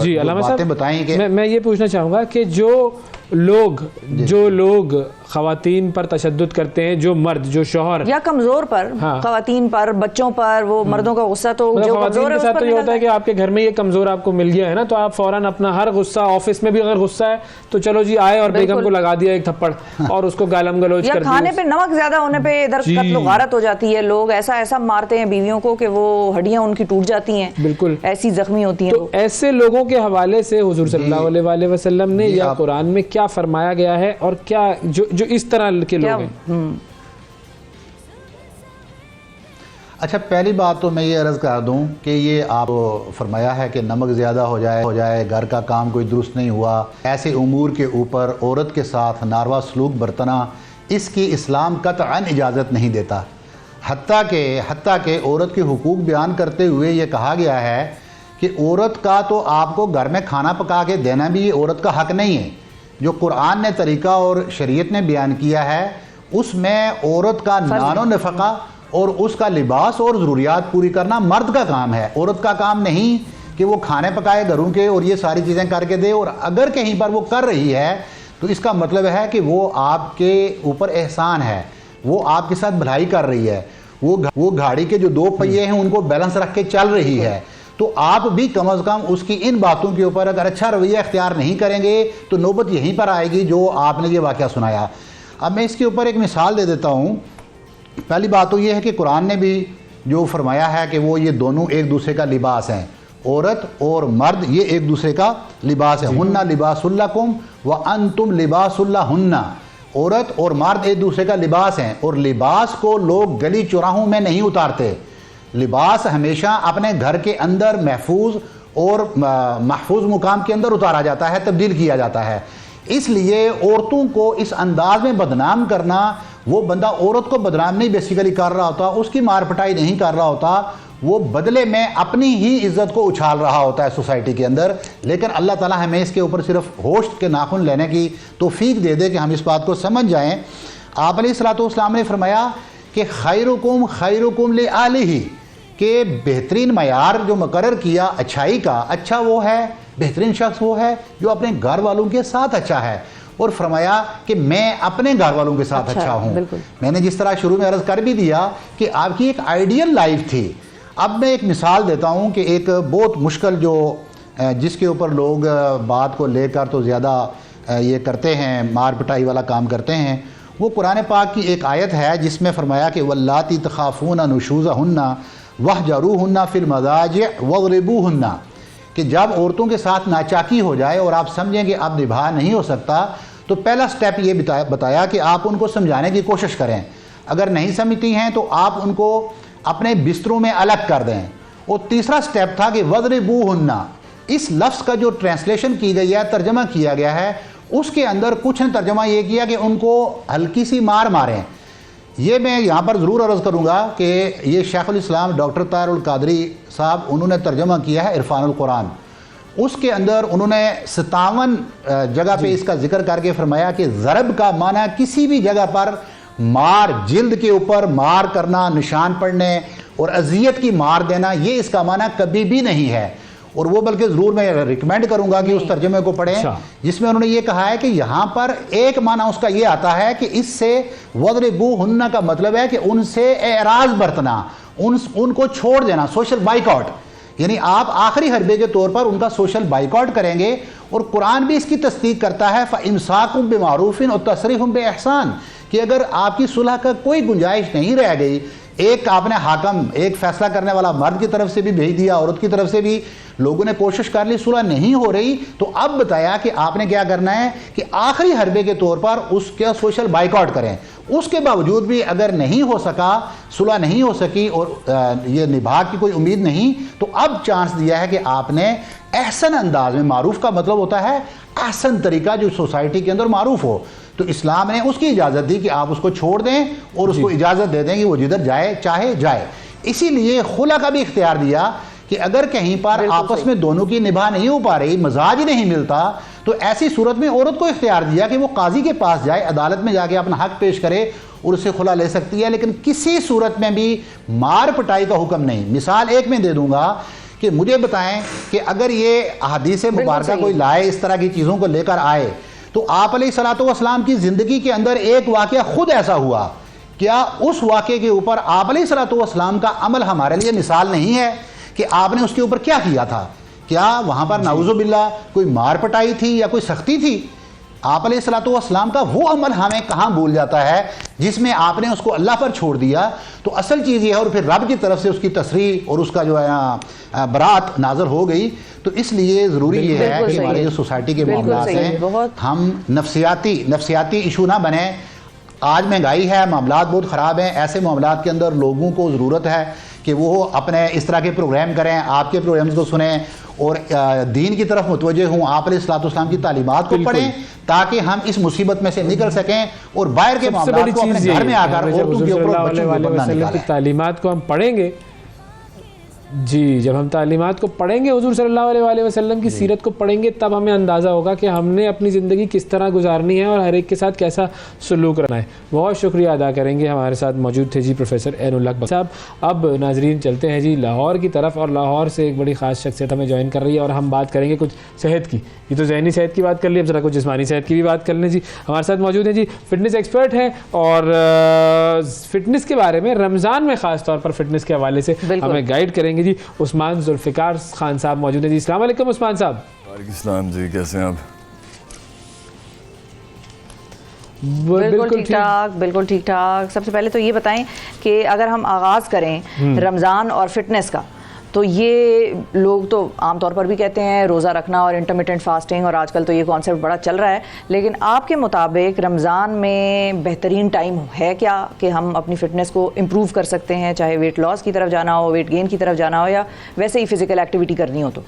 جی علامہ باتیں صاحب بتائیں کہ میں یہ پوچھنا چاہوں گا کہ جو لوگ خواتین پر تشدد کرتے ہیں, جو مرد, جو شوہر یا کمزور پر, خواتین پر, بچوں پر, وہ مردوں کا غصہ تو جو خواتین کے ساتھ تو یہ ہوتا ہے کہ آپ کے گھر میں یہ کمزور آپ کو مل گیا ہے نا, تو آپ فوراً اپنا ہر غصہ, آفس میں بھی اگر غصہ ہے تو چلو جی آئے اور بیگم کو لگا دیا ایک تھپڑ اور اس کو گالم گلوچ کر دیا. کھانے پہ نمک زیادہ ہونے پہ ادھر قتل و غارت ہو جاتی ہے, لوگ ایسا مارتے ہیں بیویوں کو کہ وہ ہڈیاں ان کی ٹوٹ جاتی ہیں, بالکل ایسی زخمی ہوتی ہیں. تو ایسے لوگوں کے حوالے سے حضور صلی اللہ علیہ وسلم نے یا قرآن میں کیا فرمایا گیا ہے, اور کیا جو اس طرح کے لوگ ہیں؟ اچھا, پہلی بات تو میں یہ عرض کر دوں کہ یہ آپ فرمایا ہے کہ نمک زیادہ ہو جائے, گھر کا کام کوئی درست نہیں ہوا, ایسے امور کے اوپر عورت کے ساتھ ناروا سلوک برتنا, اس کی اسلام قطعاً اجازت نہیں دیتا. حتیٰ کہ عورت کے حقوق بیان کرتے ہوئے یہ کہا گیا ہے کہ عورت کا تو آپ کو گھر میں کھانا پکا کے دینا بھی یہ عورت کا حق نہیں ہے. جو قرآن نے طریقہ اور شریعت نے بیان کیا ہے اس میں عورت کا نان و نفقہ اور اس کا لباس اور ضروریات پوری کرنا مرد کا کام ہے, عورت کا کام نہیں کہ وہ کھانے پکائے گھروں کے اور یہ ساری چیزیں کر کے دے. اور اگر کہیں پر وہ کر رہی ہے تو اس کا مطلب ہے کہ وہ آپ کے اوپر احسان ہے, وہ آپ کے ساتھ بھلائی کر رہی ہے, وہ گاڑی کے جو دو پہیے ہیں ان کو بیلنس رکھ کے چل رہی ہے. تو آپ بھی کم از کم اس کی ان باتوں کے اوپر اگر اچھا رویہ اختیار نہیں کریں گے تو نوبت یہیں پر آئے گی جو آپ نے یہ واقعہ سنایا. اب میں اس کے اوپر ایک مثال دے دیتا ہوں. پہلی بات تو یہ ہے کہ قرآن نے بھی جو فرمایا ہے کہ وہ یہ دونوں ایک دوسرے کا لباس ہیں, عورت اور مرد یہ ایک دوسرے کا لباس ہے. ہن لباس لکم وانتم لباس لہن, عورت اور مرد ایک دوسرے کا لباس ہیں, اور لباس کو لوگ گلی چوراہوں میں نہیں اتارتے. لباس ہمیشہ اپنے گھر کے اندر محفوظ اور محفوظ مقام کے اندر اتارا جاتا ہے, تبدیل کیا جاتا ہے. اس لیے عورتوں کو اس انداز میں بدنام کرنا, وہ بندہ عورت کو بدنام نہیں بیسیکلی کر رہا ہوتا, اس کی مار پٹائی نہیں کر رہا ہوتا, وہ بدلے میں اپنی ہی عزت کو اچھال رہا ہوتا ہے سوسائٹی کے اندر. لیکن اللہ تعالیٰ ہمیں اس کے اوپر صرف ہوش کے ناخن لینے کی توفیق دے دے کہ ہم اس بات کو سمجھ جائیں. آپ علیہ الصلوۃ والسلام نے فرمایا کہ خیرکم خیرکم لآلہ, کہ بہترین معیار جو مقرر کیا اچھائی کا, اچھا وہ ہے, بہترین شخص وہ ہے جو اپنے گھر والوں کے ساتھ اچھا ہے. اور فرمایا کہ میں اپنے گھر والوں کے ساتھ اچھا ہوں. میں نے جس طرح شروع میں عرض کر بھی دیا کہ آپ کی ایک آئیڈیل لائف تھی. اب میں ایک مثال دیتا ہوں کہ ایک بہت مشکل جو جس کے اوپر لوگ بات کو لے کر تو زیادہ یہ کرتے ہیں مار پٹائی والا کام کرتے ہیں، وہ قرآن پاک کی ایک آیت ہے جس میں فرمایا کہ واللاتی تخافون نشوزہن وہجروہن فی المضاجع واضربوہن، کہ جب عورتوں کے ساتھ ناچاکی ہو جائے اور آپ سمجھیں کہ اب نبھا نہیں ہو سکتا تو پہلا سٹیپ یہ بتایا کہ آپ ان کو سمجھانے کی کوشش کریں، اگر نہیں سمجھتی ہیں تو آپ ان کو اپنے بستروں میں الگ کر دیں۔ اور تیسرا سٹیپ تھا کہ وضربوہن، اس لفظ کا جو ٹرانسلیشن کی گئی ہے، ترجمہ کیا گیا ہے، اس کے اندر کچھ نے ترجمہ یہ کیا کہ ان کو ہلکی سی مار ماریں۔ یہ میں یہاں پر ضرور عرض کروں گا کہ یہ شیخ الاسلام ڈاکٹر طاہر القادری صاحب انہوں نے ترجمہ کیا ہے عرفان القرآن، اس کے اندر انہوں نے 57 جگہ پہ اس کا ذکر کر کے فرمایا کہ ضرب کا معنی کسی بھی جگہ پر مار، جلد کے اوپر مار کرنا، نشان پڑنے اور اذیت کی مار دینا، یہ اس کا معنی کبھی بھی نہیں ہے۔ اور وہ بلکہ ضرور میں ریکمینڈ کروں گا کہ اس ترجمے کو پڑھیں جس میں انہوں نے یہ کہا ہے کہ یہاں پر ایک معنی اس کا یہ آتا ہے کہ اس سے وضربوہن کا مطلب ہے کہ ان سے اعراض برتنا، ان کو چھوڑ دینا، سوشل بائیکاٹ، یعنی آپ آخری حربے کے طور پر ان کا سوشل بائیکاٹ کریں گے۔ اور قرآن بھی اس کی تصدیق کرتا ہے فَإِمْسَاكٌ بِمَعْرُوفٍ وَتَسْرِيحٌ بِإِحْسَانٍ، کہ اگر آپ کی صلح کا کوئی گنجائش نہیں رہ گئی، ایک آپ نے حاکم، ایک فیصلہ کرنے والا مرد کی طرف سے بھی بھیج دیا، عورت کی طرف سے بھی لوگوں نے کوشش کر لی، صلح نہیں ہو رہی، تو اب بتایا کہ آپ نے کیا کرنا ہے کہ آخری حربے کے طور پر اس کا سوشل بائیکاٹ کریں۔ اس کے باوجود بھی اگر نہیں ہو سکا، صلح نہیں ہو سکی اور یہ نبھا کی کوئی امید نہیں، تو اب چانس دیا ہے کہ آپ نے احسن انداز میں، معروف کا مطلب ہوتا ہے احسن طریقہ جو سوسائٹی کے اندر معروف ہو، تو اسلام نے اس کی اجازت دی کہ آپ اس کو چھوڑ دیں اور اس کو اجازت دے دیں کہ وہ جدھر جائے چاہے جائے۔ اسی لیے خلا کا بھی اختیار دیا کہ اگر کہیں پر آپس میں دونوں کی نبھا نہیں ہو پا رہی، مزاج نہیں ملتا، تو ایسی صورت میں عورت کو اختیار دیا کہ وہ قاضی کے پاس جائے، عدالت میں جا کے اپنا حق پیش کرے اور اسے خلا لے سکتی ہے، لیکن کسی صورت میں بھی مار پٹائی کا حکم نہیں۔ مثال ایک میں دے دوں گا کہ مجھے بتائیں کہ اگر یہ احادیث مبارکہ کوئی لائے، اس طرح کی چیزوں کو لے کر آئے، تو آپ علیہ الصلوۃ والسلام کی زندگی کے اندر ایک واقعہ خود ایسا ہوا، کیا اس واقعے کے اوپر آپ علیہ الصلوۃ والسلام کا عمل ہمارے لیے مثال نہیں ہے کہ آپ نے اس کے اوپر کیا کیا تھا؟ کیا وہاں پر نعوذ باللہ کوئی مار پٹائی تھی یا کوئی سختی تھی؟ آپ علیہ الصلوۃ والسلام کا وہ عمل ہمیں کہاں بھول جاتا ہے جس میں آپ نے اس کو اللہ پر چھوڑ دیا؟ تو اصل چیز یہ ہے، اور پھر رب کی طرف سے اس کی تصریح اور اس کا جو ہے برات نازل ہو گئی۔ تو اس لیے ضروری یہ ہے کہ ہمارے جو سوسائٹی کے معاملات ہیں ہم نفسیاتی ایشو نہ بنیں۔ آج مہنگائی ہے، معاملات بہت خراب ہیں، ایسے معاملات کے اندر لوگوں کو ضرورت ہے کہ وہ اپنے اس طرح کے پروگرام کریں، آپ کے پروگرامز کو سنیں اور دین کی طرف متوجہ ہوں، آپ علیہ الصلوۃ والسلام کی تعلیمات کو پڑھیں تاکہ ہم اس مصیبت میں سے نکل سکیں اور باہر کے معاملات کو اپنے گھر میں آ کر عورتوں کے اوپر بچوں کے اوپر نہ نکالیں۔ تعلیمات کو ہم پڑھیں گے، جی جب ہم تعلیمات کو پڑھیں گے، حضور صلی اللہ علیہ وسلم کی سیرت کو پڑھیں گے، تب ہمیں اندازہ ہوگا کہ ہم نے اپنی زندگی کس طرح گزارنی ہے اور ہر ایک کے ساتھ کیسا سلوک رہنا ہے۔ بہت شکریہ ادا کریں گے، ہمارے ساتھ موجود تھے جی پروفیسر عین الحق صاحب۔ اب ناظرین چلتے ہیں جی لاہور کی طرف، اور لاہور سے ایک بڑی خاص شخصیت ہمیں جوائن کر رہی ہے اور ہم بات کریں گے کچھ صحت کی۔ یہ تو ذہنی صحت کی بات کر لی، اب ذرا کچھ جسمانی صحت کی بھی بات کر لیں جی۔ ہمارے ساتھ موجود ہیں جی فٹنس ایکسپرٹ ہیں اور فٹنس کے بارے میں، رمضان میں خاص طور پر فٹنس کے حوالے سے ہمیں گائیڈ کریں گے جی عثمان ذوالفقار خان صاحب موجود ہیں جی۔ السلام علیکم عثمان صاحب۔ وعلیکم السلام جی، کیسے ہیں آپ؟ بالکل ٹھیک ٹھاک۔ سب سے پہلے تو یہ بتائیں کہ اگر ہم آغاز کریں رمضان اور فٹنس کا، تو یہ لوگ تو عام طور پر بھی کہتے ہیں روزہ رکھنا اور انٹرمیٹنٹ فاسٹنگ، اور آج کل تو یہ کانسیپٹ بڑا چل رہا ہے، لیکن آپ کے مطابق رمضان میں بہترین ٹائم ہے کیا کہ ہم اپنی فٹنس کو امپروو کر سکتے ہیں، چاہے ویٹ لاس کی طرف جانا ہو، ویٹ گین کی طرف جانا ہو، یا ویسے ہی فزیکل ایکٹیویٹی کرنی ہو؟ تو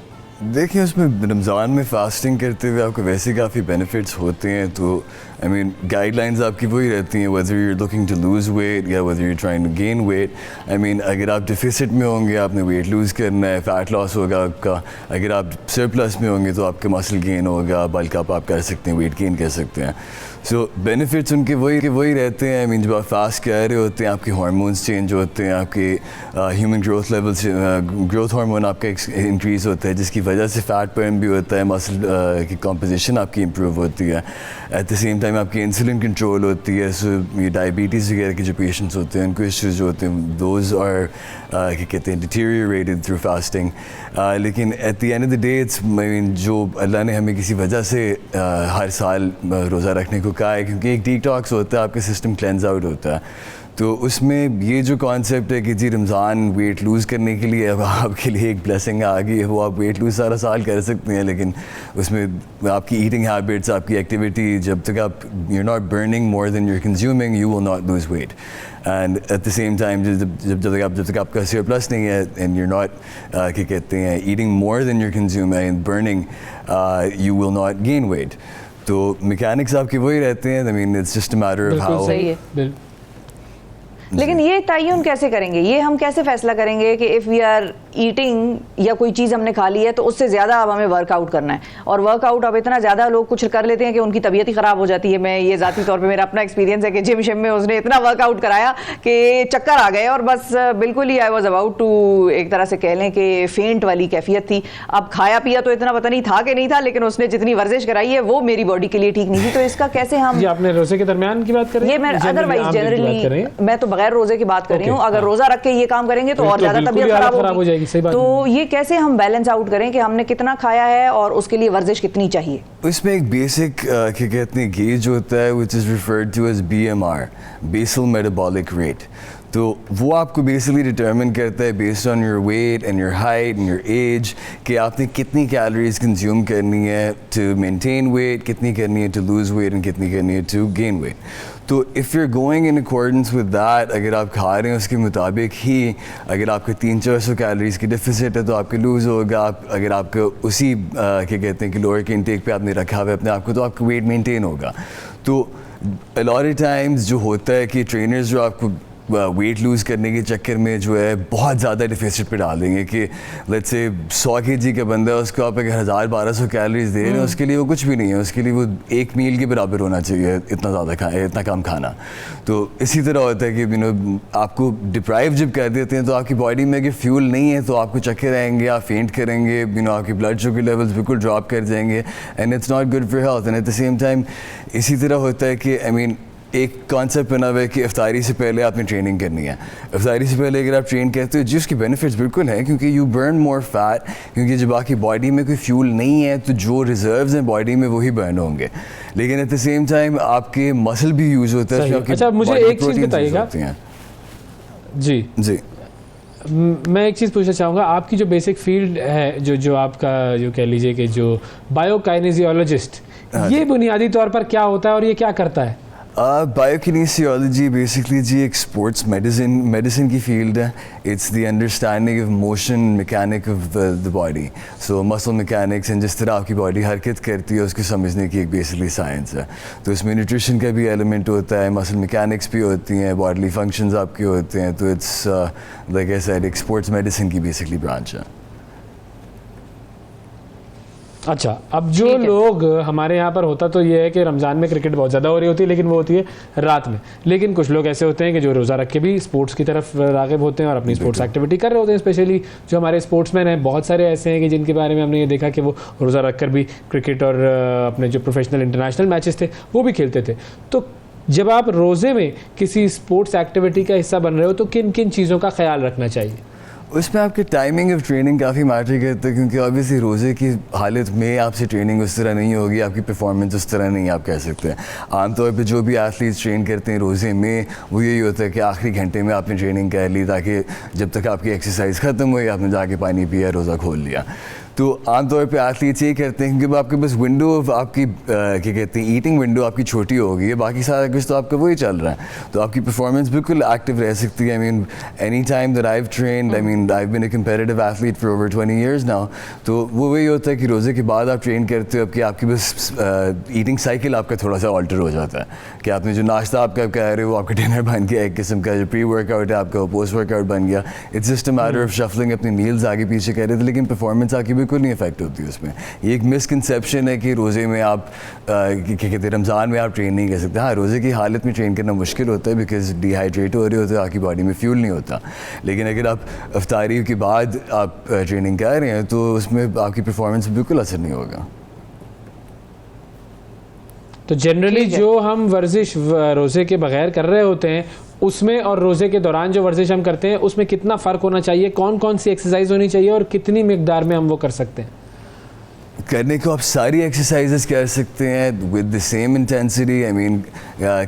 دیکھیں، اس میں رمضان میں فاسٹنگ کرتے ہوئے آپ کو ویسے کافی بینیفٹس ہوتے ہیں، تو گائیڈ لائنز آپ کی وہی رہتی ہیں whether you're looking to lose weight یا whether you're trying to gain weight۔ اگر آپ ڈیفیسٹ میں ہوں گے آپ نے ویٹ لوز کرنا ہے، فیٹ لاس ہوگا آپ کا، اگر آپ سرپلس میں ہوں گے تو آپ کا مسل گین ہوگا، بلکہ آپ کر سکتے ہیں ویٹ گین کر سکتے ہیں۔ سو بینیفٹس ان کے وہی رہتے ہیں. آئی مین جب آپ فاسٹ کر رہے ہوتے ہیں آپ کے ہارمونس چینج ہوتے ہیں, آپ کے human growth levels, growth hormone آپ کا انکریز ہوتا ہے جس کی وجہ سے فیٹ برن بھی ہوتا ہے, مسل کی کمپوزیشن آپ کی امپروو ہوتی ہے. ایٹ دا سیم ٹائم آپ کی انسولن کنٹرول ہوتی ہے. سو یہ ڈائبٹیز وغیرہ کے جو پیشنٹس ہوتے ہیں ان کو ایشوز جو ہوتے ہیں دوز آر کیا کہتے ہیں ڈیٹیریوریٹڈ تھرو فاسٹنگ. لیکن at the end of the day it's I mean جو اللہ نے ہمیں کسی وجہ سے ہر سال روزہ رکھنے کو کہا ہے کیونکہ ایک ڈی ٹاکس ہوتا ہے, آپ کا سسٹم کلینز آؤٹ ہوتا ہے. تو اس میں یہ جو کانسیپٹ ہے کہ جی رمضان ویٹ لوز کرنے کے لیے اب آپ کے لیے ایک بلیسنگ آ گئی ہے, وہ آپ ویٹ لوز سارا سال کر سکتے ہیں, لیکن اس میں آپ کی ایٹنگ ہیبٹس, آپ کی ایکٹیویٹی, جب تک آپ you not burning more than you consuming you will not lose weight. And at the same time جب تک آپ کا سرپلس نہیں ہے اینڈ یو ناٹ کیا کہتے ہیں eating more than you consume and burning you will not gain weight. تو میکینکس آپ کے وہی رہتے ہیں. I mean it's just a matter of how. صحیح ہے. لیکن یہ تعین کیسے کریں گے, یہ ہم کیسے فیصلہ کریں گے کہ اف وی آر ایٹنگ یا کوئی چیز ہم نے کھا لی ہے تو اس سے زیادہ اب ہمیں ورک آؤٹ کرنا ہے, اور ورک آؤٹ اب اتنا زیادہ لوگ کچھ کر لیتے ہیں کہ ان کی طبیعت ہی خراب ہو جاتی ہے. میں یہ ذاتی طور پہ میرا اپنا ایکسپیرینس ہے کہ جم شم میں اس نے اتنا ورک آؤٹ کرایا کہ چکر آ گئے اور بس بالکل ہی آئی واز اباؤٹ ٹو ایک طرح سے کہہ لیں کہ فینٹ والی کیفیت تھی. اب کھایا پیا تو اتنا پتہ نہیں تھا کہ نہیں تھا, لیکن اس نے جتنی ورزش کرائی ہے وہ میری باڈی کے لیے ٹھیک نہیں تھی. تو اس کا کیسے ہم, یہ آپ نے روزے کے درمیان کی بات کری, یہ میں ادروائز جنرلی میں تو بغیر روزے کی بات کر رہی ہوں. اگر روزہ رکھ کے یہ کام کریں گے تو اور زیادہ طبیعت خراب ہو جائے گی. تو یہ کیسے ہم بیلنس آؤٹ کریں کہ ہم نے کتنا کھایا ہے اور اس کے لیے ورزش کتنی چاہیے؟ اس میں ایک بیسک کیا کہتے ہیں گیج ہوتا ہے which is referred to as BMR, basal metabolic rate. تو وہ آپ کو بیسکلی ڈٹرمن کرتا ہے based on your weight and your height and your age کہ آپ نے کتنی کیلوریز کنزیوم کرنی ہے ٹو مینٹین ویٹ, کتنی کرنی ہے ٹو لوز ویٹ اینڈ کتنی کرنی ہے ٹو گین ویٹ. تو if you are going in accordance with that, اگر آپ کھا رہے ہیں اس کے مطابق ہی, اگر آپ کا 300-400 کیلوریز کی ڈیفیسٹ ہے تو آپ کا لوز ہوگا. اگر آپ کا اسی کیا کہتے ہیں کہ لوور کے انٹیک پہ آپ نے رکھا ہوا ہے اپنے آپ کو تو آپ کا ویٹ مینٹین ہوگا. تو a lot of times جو ہوتا ہے کہ ٹرینرز جو آپ کو ویٹ لوز کرنے کے چکر میں جو ہے بہت زیادہ ڈیفیسٹ پہ ڈال دیں گے کہ لیٹس سے 100 kg کا بندہ ہے, اس کو آپ اگر 1000-1200 کیلوریز دے رہے ہیں اس کے لیے وہ کچھ بھی نہیں ہے, اس کے لیے وہ ایک میل کے برابر ہونا چاہیے اتنا زیادہ اتنا کم کھانا. تو اسی طرح ہوتا ہے کہ آپ کو ڈپرائیو جب کر دیتے ہیں تو آپ کی باڈی میں اگر فیول نہیں ہے تو آپ کو چکر آئیں گے, آپ فینٹ کریں گے, آپ کی بلڈ شوگر لیولز بالکل ڈراپ کر جائیں گے and it's not good for health. And at the same time اسی طرح ہوتا ہے کہ آئی مین ایک کانسیپٹ بنا ہوا ہے کہ افطاری سے پہلے آپ نے ٹریننگ کرنی ہے. افطاری سے پہلے اگر آپ ٹرین کرتے ہو جی اس کی بینیفٹس بالکل ہیں کیونکہ یو برن مور فیٹ, کیونکہ جب آپ کی باڈی میں کوئی فیول نہیں ہے تو جو ریزروز ہیں باڈی میں وہی برن ہوں گے. لیکن ایٹ دا سیم ٹائم آپ کے مسل بھی یوز ہوتا ہے. اچھا مجھے ایک چیز بتائیے گا. جی جی میں ایک چیز پوچھنا چاہوں گا, آپ کی جو بیسک فیلڈ ہے جو آپ کا جو کہہ لیجیے کہ جو بایو کائنیزیولوجسٹ, یہ بنیادی طور پر کیا ہوتا ہے اور یہ کیا کرتا ہے؟ بایوکینیسیولوجی بیسکلی جی ایک اسپورٹس میڈیسن کی فیلڈ ہے. It's the understanding of motion mechanic of the body. So muscle mechanics and جس طرح آپ کی باڈی حرکت کرتی ہے اس کو سمجھنے کی ایک بیسکلی سائنس ہے. تو اس میں نیوٹریشن کا بھی ایلیمنٹ ہوتا ہے, مسل میکینکس بھی ہوتی ہیں, باڈیلی فنکشنز آپ کے ہوتے ہیں. تو اٹس لائک آئی سیڈ ایک اسپورٹس میڈیسن کی بیسکلی برانچ ہے. اچھا اب جو لوگ ہمارے یہاں پر ہوتا تو یہ ہے کہ رمضان میں کرکٹ بہت زیادہ ہو رہی ہوتی ہے لیکن وہ ہوتی ہے رات میں. لیکن کچھ لوگ ایسے ہوتے ہیں کہ جو روزہ رکھ کے بھی اسپورٹس کی طرف راغب ہوتے ہیں اور اپنی اسپورٹس ایکٹیویٹی کر رہے ہوتے ہیں. اسپیشلی جو ہمارے اسپورٹس مین ہیں بہت سارے ایسے ہیں کہ جن کے بارے میں ہم نے یہ دیکھا کہ وہ روزہ رکھ کر بھی کرکٹ اور اپنے جو پروفیشنل انٹرنیشنل میچز تھے وہ بھی کھیلتے تھے. تو جب آپ روزے میں کسی اسپورٹس ایکٹیویٹی کا حصہ بن رہے ہو تو کن کن چیزوں کا خیال رکھنا چاہیے؟ اس میں آپ کی ٹائمنگ آف ٹریننگ کافی میٹر کرتا ہے کیونکہ آبویسلی روزے کی حالت میں آپ سے ٹریننگ اس طرح نہیں ہوگی, آپ کی پرفارمنس اس طرح نہیں آپ کہہ سکتے ہیں. عام طور پہ جو بھی ایتھلیٹس ٹرین کرتے ہیں روزے میں وہ یہی ہوتا ہے کہ آخری گھنٹے میں آپ نے ٹریننگ کر لی تاکہ جب تک آپ کی ایکسرسائز ختم ہوئی آپ نے جا کے پانی پیا, روزہ کھول لیا. تو عام طور پہ ایتھلیٹس یہ کرتے ہیں کہ آپ کے بس ونڈو آف آپ کی کیا کہتے ہیں ایٹنگ ونڈو آپ کی چھوٹی ہو گئی ہے, باقی سارا کچھ تو آپ کا وہی چل رہا ہے. تو آپ کی پرفارمنس بالکل ایکٹیو رہ سکتی ہے. I mean any time that I have trained, I mean I have been a competitive athlete for over 20 years now. تو وہ وہی ہوتا ہے کہ روزے کے بعد آپ ٹرین کرتے ہو اب کہ آپ کی بس ایٹنگ سائیکل آپ کا تھوڑا سا آلٹر ہو جاتا ہے کہ آپ نے جو ناشتہ آپ کا کہہ رہے ہو آپ کا ڈنر بن گیا, ایک قسم کا جو پری ورک آؤٹ ہے آپ کا پوسٹ ورک آؤٹ بن گیا. It's just a matter of shuffling, اپنی میلز آگے پیچھے کر رہے تھے لیکن پرفارمنس آپ کی بالکل بالکل نہیں افیکٹ ہوتی اس میں. یہ ایک مسکنسیپشن ہے کہ روزے میں آپ کہتے ہیں رمضان میں آپ ٹرین نہیں کر سکتے. ہاں روزے کی حالت میں ٹرین کرنا مشکل ہوتا ہے بیکاز ڈی ہائیڈریٹ ہو رہے ہوتے ہیں, آپ کی باڈی میں فیول نہیں ہوتا. لیکن اگر آپ افطاری کے بعد آپ ٹریننگ کر رہے ہیں تو اس میں آپ کی پرفارمنس بالکل اثر نہیں ہوگا. تو جنرلی جو ہم ورزش روزے کے بغیر کر رہے ہوتے ہیں اس میں اور روزے کے دوران جو ورزش ہم کرتے ہیں اس میں کتنا فرق ہونا چاہیے, کون کون سی ایکسرسائز ہونی چاہیے اور کتنی مقدار میں ہم وہ کر سکتے ہیں؟ کرنے کو آپ ساری ایکسرسائزز کر سکتے ہیں ود دا سیم انٹینسٹی. آئی مین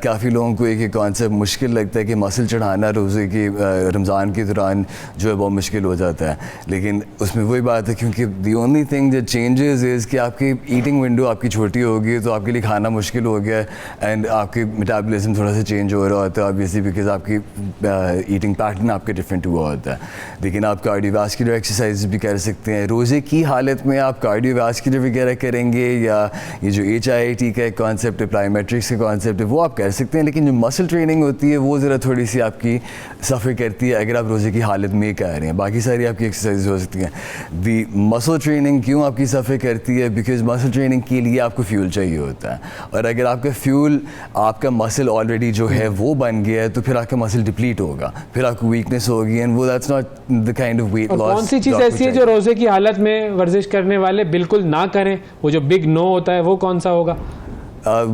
کافی لوگوں کو ایک کانسیپٹ مشکل لگتا ہے کہ مسل چڑھانا روزے کی رمضان کے دوران جو ہے بہت مشکل ہو جاتا ہے, لیکن اس میں وہی بات ہے کیونکہ the only thing that changes is کہ آپ کی ایٹنگ ونڈو آپ کی چھوٹی ہوگی تو آپ کے لیے کھانا مشکل ہو گیا ہے اینڈ آپ کی میٹابولزم تھوڑا سا چینج ہو رہا ہوتا ہے آبویسلی بیکاز آپ کی ایٹنگ پیٹرن آپ کے ڈفرینٹ ہوا ہوتا ہے. لیکن آپ کارڈیو واسکولر ایکسرسائز بھی کر سکتے ہیں. روزے کی حالت میں آپ کارڈیو واسکولر وغیرہ کریں گے یا یہ جو HIIT کا ایک کانسیپٹ ہے, پلائیمیٹرکس کا کانسیپٹ ہے, وہ آپ کر سکتے ہیں. لیکن جو مسل ٹریننگ ہوتی ہے وہ ذرا تھوڑی سی آپ کی سفر کرتی ہے اگر آپ روزے کی حالت میں کر رہے ہیں. باقی ساری آپ کی ایکسرسائز ہو سکتی ہیں. دی مسل ٹریننگ کیوں آپ کی سفر کرتی ہے؟ بیکاز مسل ٹریننگ کے لیے آپ کو فیول چاہیے ہوتا ہے, اور اگر آپ کا فیول آپ کا مسل آلریڈی جو ہے وہ بن گیا ہے تو پھر آپ کا مسل ڈپلیٹ ہوگا, پھر آپ کو ویکنیس ہوگی اینڈ وہ that's not the kind of weight loss. کون سی چیز ایسی ہے جو روزے کی حالت میں ورزش کرنے والے بالکل نہ کریں, وہ جو بگ نو ہوتا ہے وہ کون سا ہوگا؟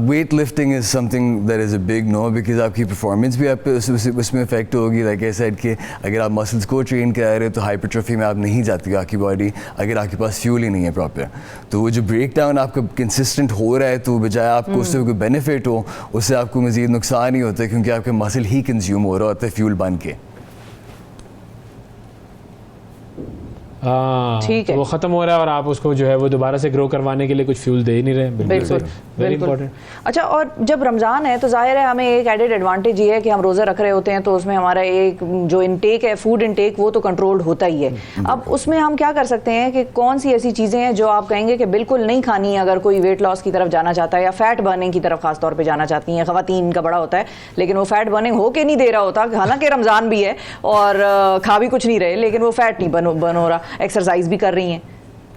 Weight lifting is some thing that is a big no because آپ کی پرفارمنس بھی آپ اس میں افیکٹ ہوگی. لائک آئی سیڈ کہ اگر آپ مسلس کو ٹرین کر رہے ہیں تو ہائپرٹروفی میں آپ نہیں جاتی آپ کی باڈی اگر آپ کے پاس فیول ہی نہیں ہے پراپر. تو وہ جو بریک ڈاؤن آپ کا کنسسٹنٹ ہو رہا ہے تو بجائے آپ کو اس سے کوئی بینیفٹ ہو اس سے آپ کو مزید نقصان ہی ہوتا ہے کیونکہ آپ کا مسل ہی کنزیوم ہو رہا ہوتا ہے فیول بن کے. ٹھیک ہے, وہ ختم ہو رہا ہے اور آپ اس کو جو ہے وہ دوبارہ سے گرو کروانے کے لیے کچھ فیول دے ہی نہیں رہے. بالکل بالکل. اچھا, اور جب رمضان ہے تو ظاہر ہے ہمیں ایک ایڈیڈ ایڈوانٹیج یہ ہے کہ ہم روزہ رکھ رہے ہوتے ہیں تو اس میں ہمارا ایک جو انٹیک ہے فوڈ انٹیک وہ تو کنٹرولڈ ہوتا ہی ہے. اب اس میں ہم کیا کر سکتے ہیں کہ کون سی ایسی چیزیں ہیں جو آپ کہیں گے کہ بالکل نہیں کھانی ہے اگر کوئی ویٹ لاس کی طرف جانا چاہتا ہے یا فیٹ برننگ کی طرف خاص طور پہ جانا چاہتی ہیں؟ خواتین کا بڑا ہوتا ہے لیکن وہ فیٹ برننگ ہو کے نہیں دے رہا ہوتا, حالانکہ رمضان بھی ہے اور کھا بھی کچھ نہیں رہے لیکن وہ فیٹ نہیں بن ہو رہا, ایکسرسائز بھی کر رہی ہیں.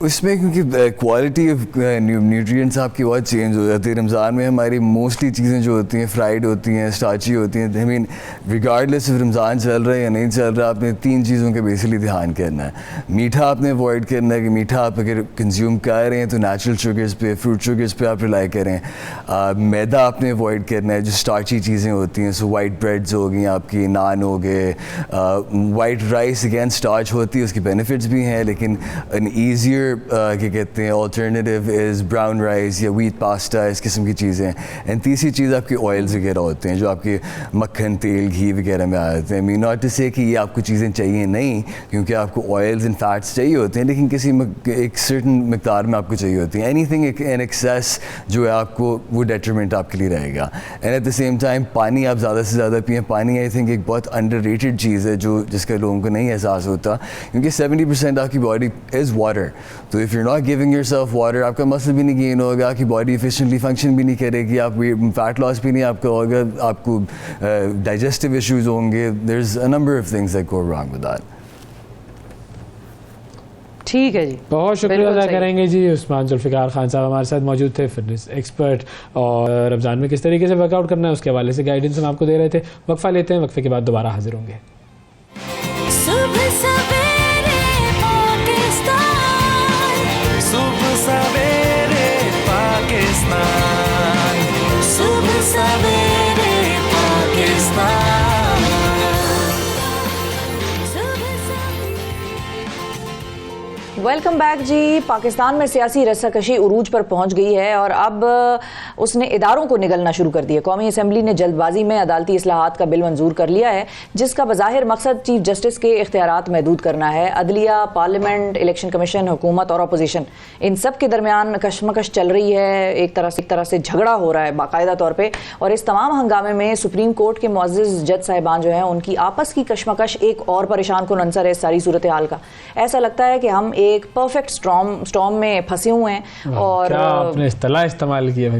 اس میں کیونکہ کوالٹی آف نیوٹریئنٹس آپ کی بہت چینج ہو جاتی ہے. رمضان میں ہماری موسٹلی چیزیں جو ہوتی ہیں فرائیڈ ہوتی ہیں, اسٹارچی ہوتی ہیں. آئی مین ریگارڈلیس آف رمضان چل رہا ہے یا نہیں چل رہا, آپ نے 3 چیزوں کا بیسکلی دھیان کرنا ہے. میٹھا آپ نے اوائڈ کرنا ہے کہ میٹھا آپ اگر کنزیوم کر رہے ہیں تو نیچرل شوگرز پہ, فروٹ شوگرز پہ آپ ریلائی کریں. میدا آپ نے اوائڈ کرنا ہے, جو اسٹارچی چیزیں ہوتی ہیں. سو وائٹ بریڈز ہو گئی آپ کی, نان ہو گئے. وائٹ رائس اگین اسٹارچ ہوتی ہے, اس کے بینیفٹس بھی ہیں لیکن ان ایزیئر کیا کہتے ہیں آلٹرنیٹیو از براؤن رائس یا ویٹ پاستا, اس قسم کی چیزیں. اینڈ تیسری چیز آپ کے آئلز وغیرہ ہوتے ہیں جو آپ کے مکھن, تیل, گھی وغیرہ میں آ جاتے ہیں. مین ناٹ ٹو سے کہ یہ آپ کو چیزیں چاہیے نہیں, کیونکہ آپ کو آئلز اینڈ فیٹس چاہیے ہوتے ہیں لیکن کسی ایک سرٹن مقدار میں آپ کو چاہیے ہوتی ہیں. اینی تھنگ ان ایکسیس جو ہے آپ کو وہ ڈیٹرمنٹ آپ کے لیے رہے گا. And at the same time پانی آپ زیادہ سے زیادہ پئیں. پانی آئی تھنک ایک بہت انڈر ریٹڈ چیز ہے جس کا لوگوں کو نہیں احساس ہوتا, کیونکہ 70% آپ کی باڈی از واٹر. تو if you not giving your self water, آپ کا مسل بھی نہیں گین ہوگا, آپ کی باڈی ایفیشینٹلی فنکشن بھی نہیں کرے گی, آپ فیٹ لاس بھی نہیں آپ کا ہوگا, آپ کو ڈائجسٹیو ایشوز ہوں گے. There is a number of things that go wrong with that. ٹھیک ہے جی, بہت شکریہ ادا کریں گے جی. عثمان ذوالفقار خان صاحب ہمارے ساتھ موجود تھے, فٹنس ایکسپرٹ, اور رمضان میں کس طریقے سے ورک آؤٹ کرنا ہے اس کے حوالے سے گائیڈنس ہم آپ کو دے رہے تھے. وقفہ لیتے ہیں, وقفے کے بعد دوبارہ حاضر ہوں گے. صبح سویرے پاکستان, صبح سویرے پاکستان, صبح سویرے پاکستان. ویلکم بیک جی. پاکستان میں سیاسی رساکشی عروج پر پہنچ گئی ہے اور اب اس نے اداروں کو نگلنا شروع کر دیا. قومی اسمبلی نے جلد بازی میں عدالتی اصلاحات کا بل منظور کر لیا ہے جس کا بظاہر مقصد چیف جسٹس کے اختیارات محدود کرنا ہے. عدلیہ, پارلیمنٹ, الیکشن کمیشن, حکومت اور اپوزیشن, ان سب کے درمیان کشمکش چل رہی ہے. ایک طرح سے جھگڑا ہو رہا ہے باقاعدہ طور پہ, اور اس تمام ہنگامے میں سپریم کورٹ کے معزز جج صاحبان جو ہیں ان کی آپس کی کشمکش ایک اور پریشان کن عنصر ہے اس ساری صورتحال کا. ایسا لگتا ہے کہ ہم ایک پرفیکٹ سٹارم میں پھنسے ہوئے ہیں. اور کیا آپ نے اصطلاح استعمال کی ہے,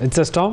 It's a storm.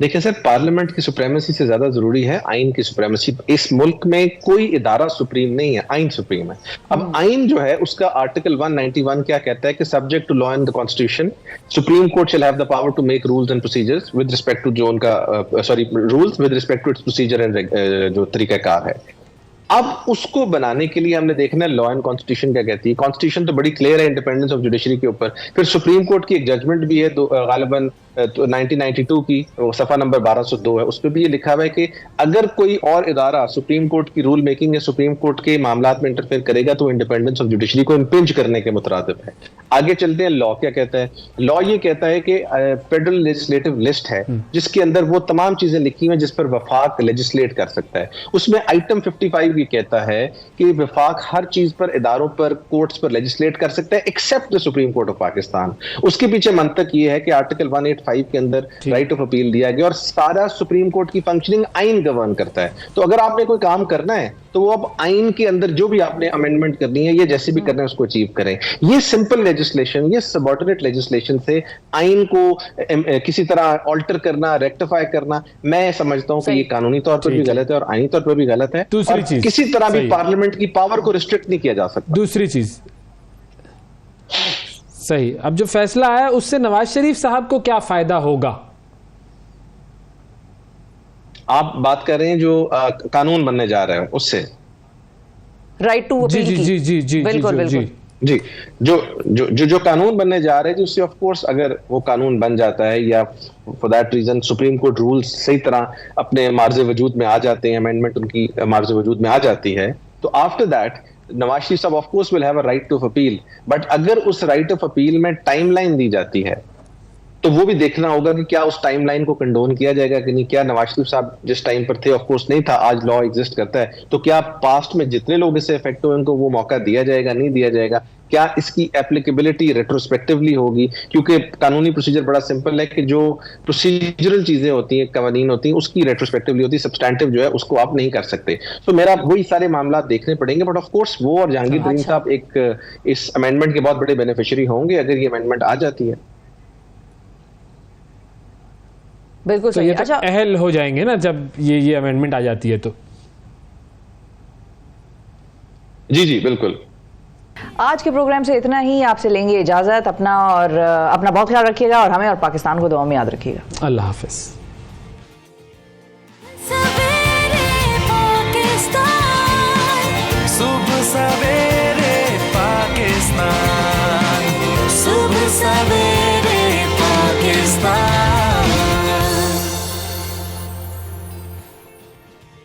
دیکھیں سر، پارلیمنٹ کی سپریمیسی سے زیادہ ضروری ہے آئین کی سپریمیسی. اس ملک میں کوئی ادارہ سپریم نہیں ہے، آئین سپریم ہے. اب آئین جو ہے اس کا آرٹیکل 191 کیا کہتا ہے کہ subject to law and the constitution Supreme Court shall have the power to make rules and procedures with respect to جو ان کا rules with respect to its procedure and جو طریقہ کار ہے. اب اس کو بنانے کے لیے ہم نے دیکھنا ہے لا اینڈ کانسٹیٹیوشن کیا کہتی ہے. کانسٹیٹیوشن تو بڑی کلیئر ہے انڈیپینڈنس آف جوڈیشری کے اوپر. پھر سپریم کورٹ کی ایک ججمنٹ بھی ہے غالباً 1992 کی، صفحہ نمبر 1202 ہے. اس پہ بھی یہ لکھا ہوا ہے کہ اگر کوئی اور ادارہ سپریم کورٹ کی رول میکنگ یا سپریم کورٹ کے معاملات میں انٹرفیئر کرے گا تو انڈیپینڈنس آف جوڈیشری کو امپنج کرنے کے مترادف ہے. آگے چلتے ہیں، لا کیا کہتا ہے. لا یہ کہتا ہے کہ فیڈرل لیجسلیٹو لسٹ ہے جس کے اندر وہ تمام چیزیں لکھی ہوئی ہیں جس پر وفاق لیجسلیٹ کر سکتا ہے. اس میں آئٹم 55 یہ کہتا ہے کہ وفاق ہر چیز پر، اداروں پر، کورٹس پر لیجسلیٹ کر سکتا ہے except the supreme court of Pakistan. اس کے پیچھے منطق یہ ہے کہ آرٹیکل 185 کے اندر رائٹ آف اپیل دیا گیا اور سارا سپریم کورٹ کی فنکشننگ آئین گورن کرتا ہے. تو اگر آپ نے کوئی کام کرنا ہے تو وہ اب آئین کے اندر جو بھی آپ نے امینڈمنٹ کرنی ہے یا جیسے بھی کرنا ہے اس کو اچیو کریں. یہ سمپل لیجسلیشن، یہ سبارڈینیٹ لیجسلیشن سے آئین کو کسی طرح آلٹر کرنا، ریکٹیفائی کرنا، میں سمجھتا ہوں کہ یہ قانونی طور پر بھی غلط ہے اور آئینی طور پر بھی غلط ہے. دوسری چیز، کسی طرح بھی پارلیمنٹ کی پاور کو ریسٹرکٹ نہیں کیا جا سکتا. دوسری چیز صحیح، اب جو فیصلہ آیا اس سے نواز شریف صاحب کو کیا فائدہ ہوگا؟ آپ بات کر رہے ہیں جو قانون بننے جا رہے ہیں اس سے، رائٹ ٹو اپیل کی؟ جی جی جی بالکل بالکل جی. جو قانون بننے جا رہے ہیں اس سے آف کورس اگر وہ قانون بن جاتا ہے یا for that reason Supreme Court rules صحیح طرح اپنے مارز وجود میں آ جاتے ہیں، امینڈمنٹ ان کی مارز وجود میں آ جاتی ہے، تو آفٹر دیٹ نواز شریف صاحب of course will have a right of appeal. But اگر اس رائٹ آف اپیل میں ٹائم لائن دی جاتی ہے تو وہ بھی دیکھنا ہوگا کہ کیا اس ٹائم لائن کو کنڈون کیا جائے گا کہ نہیں. کیا نواز شریف صاحب جس ٹائم پر تھے آف کورس نہیں تھا، آج لا ایگزسٹ کرتا ہے، تو کیا پاسٹ میں جتنے لوگ اس سے افیکٹ ہوئے ان کو وہ موقع دیا جائے گا، نہیں دیا جائے گا؟ کیا اس کی اپلیکیبلٹی ریٹروسپیکٹولی ہوگی؟ کیونکہ قانونی پروسیجر بڑا سمپل ہے کہ جو پروسیجرل چیزیں ہوتی ہیں، قوانین ہوتی ہیں، اس کی ریٹروسپیکٹولی ہوتی ہے، سبسٹینٹیو جو ہے اس کو آپ نہیں کر سکتے. تو میرا وہی سارے معاملات دیکھنے پڑیں گے. بٹ آف کورس وہ اور جہانگیر ترین صاحب ایک اس امینڈمنٹ کے بہت بڑے بینیفیشری ہوں گے اگر یہ امینڈمنٹ آ جاتی ہے. بالکل صحیح. اچھا، اہل ہو جائیں گے نا جب یہ امینڈمنٹ آ جاتی ہے تو؟ جی جی بالکل. آج کے پروگرام سے اتنا ہی. آپ سے لیں گے اجازت. اپنا بہت خیال رکھیے گا اور ہمیں اور پاکستان کو دعا میں یاد رکھیے گا. اللہ حافظ. سویرے پاکستان.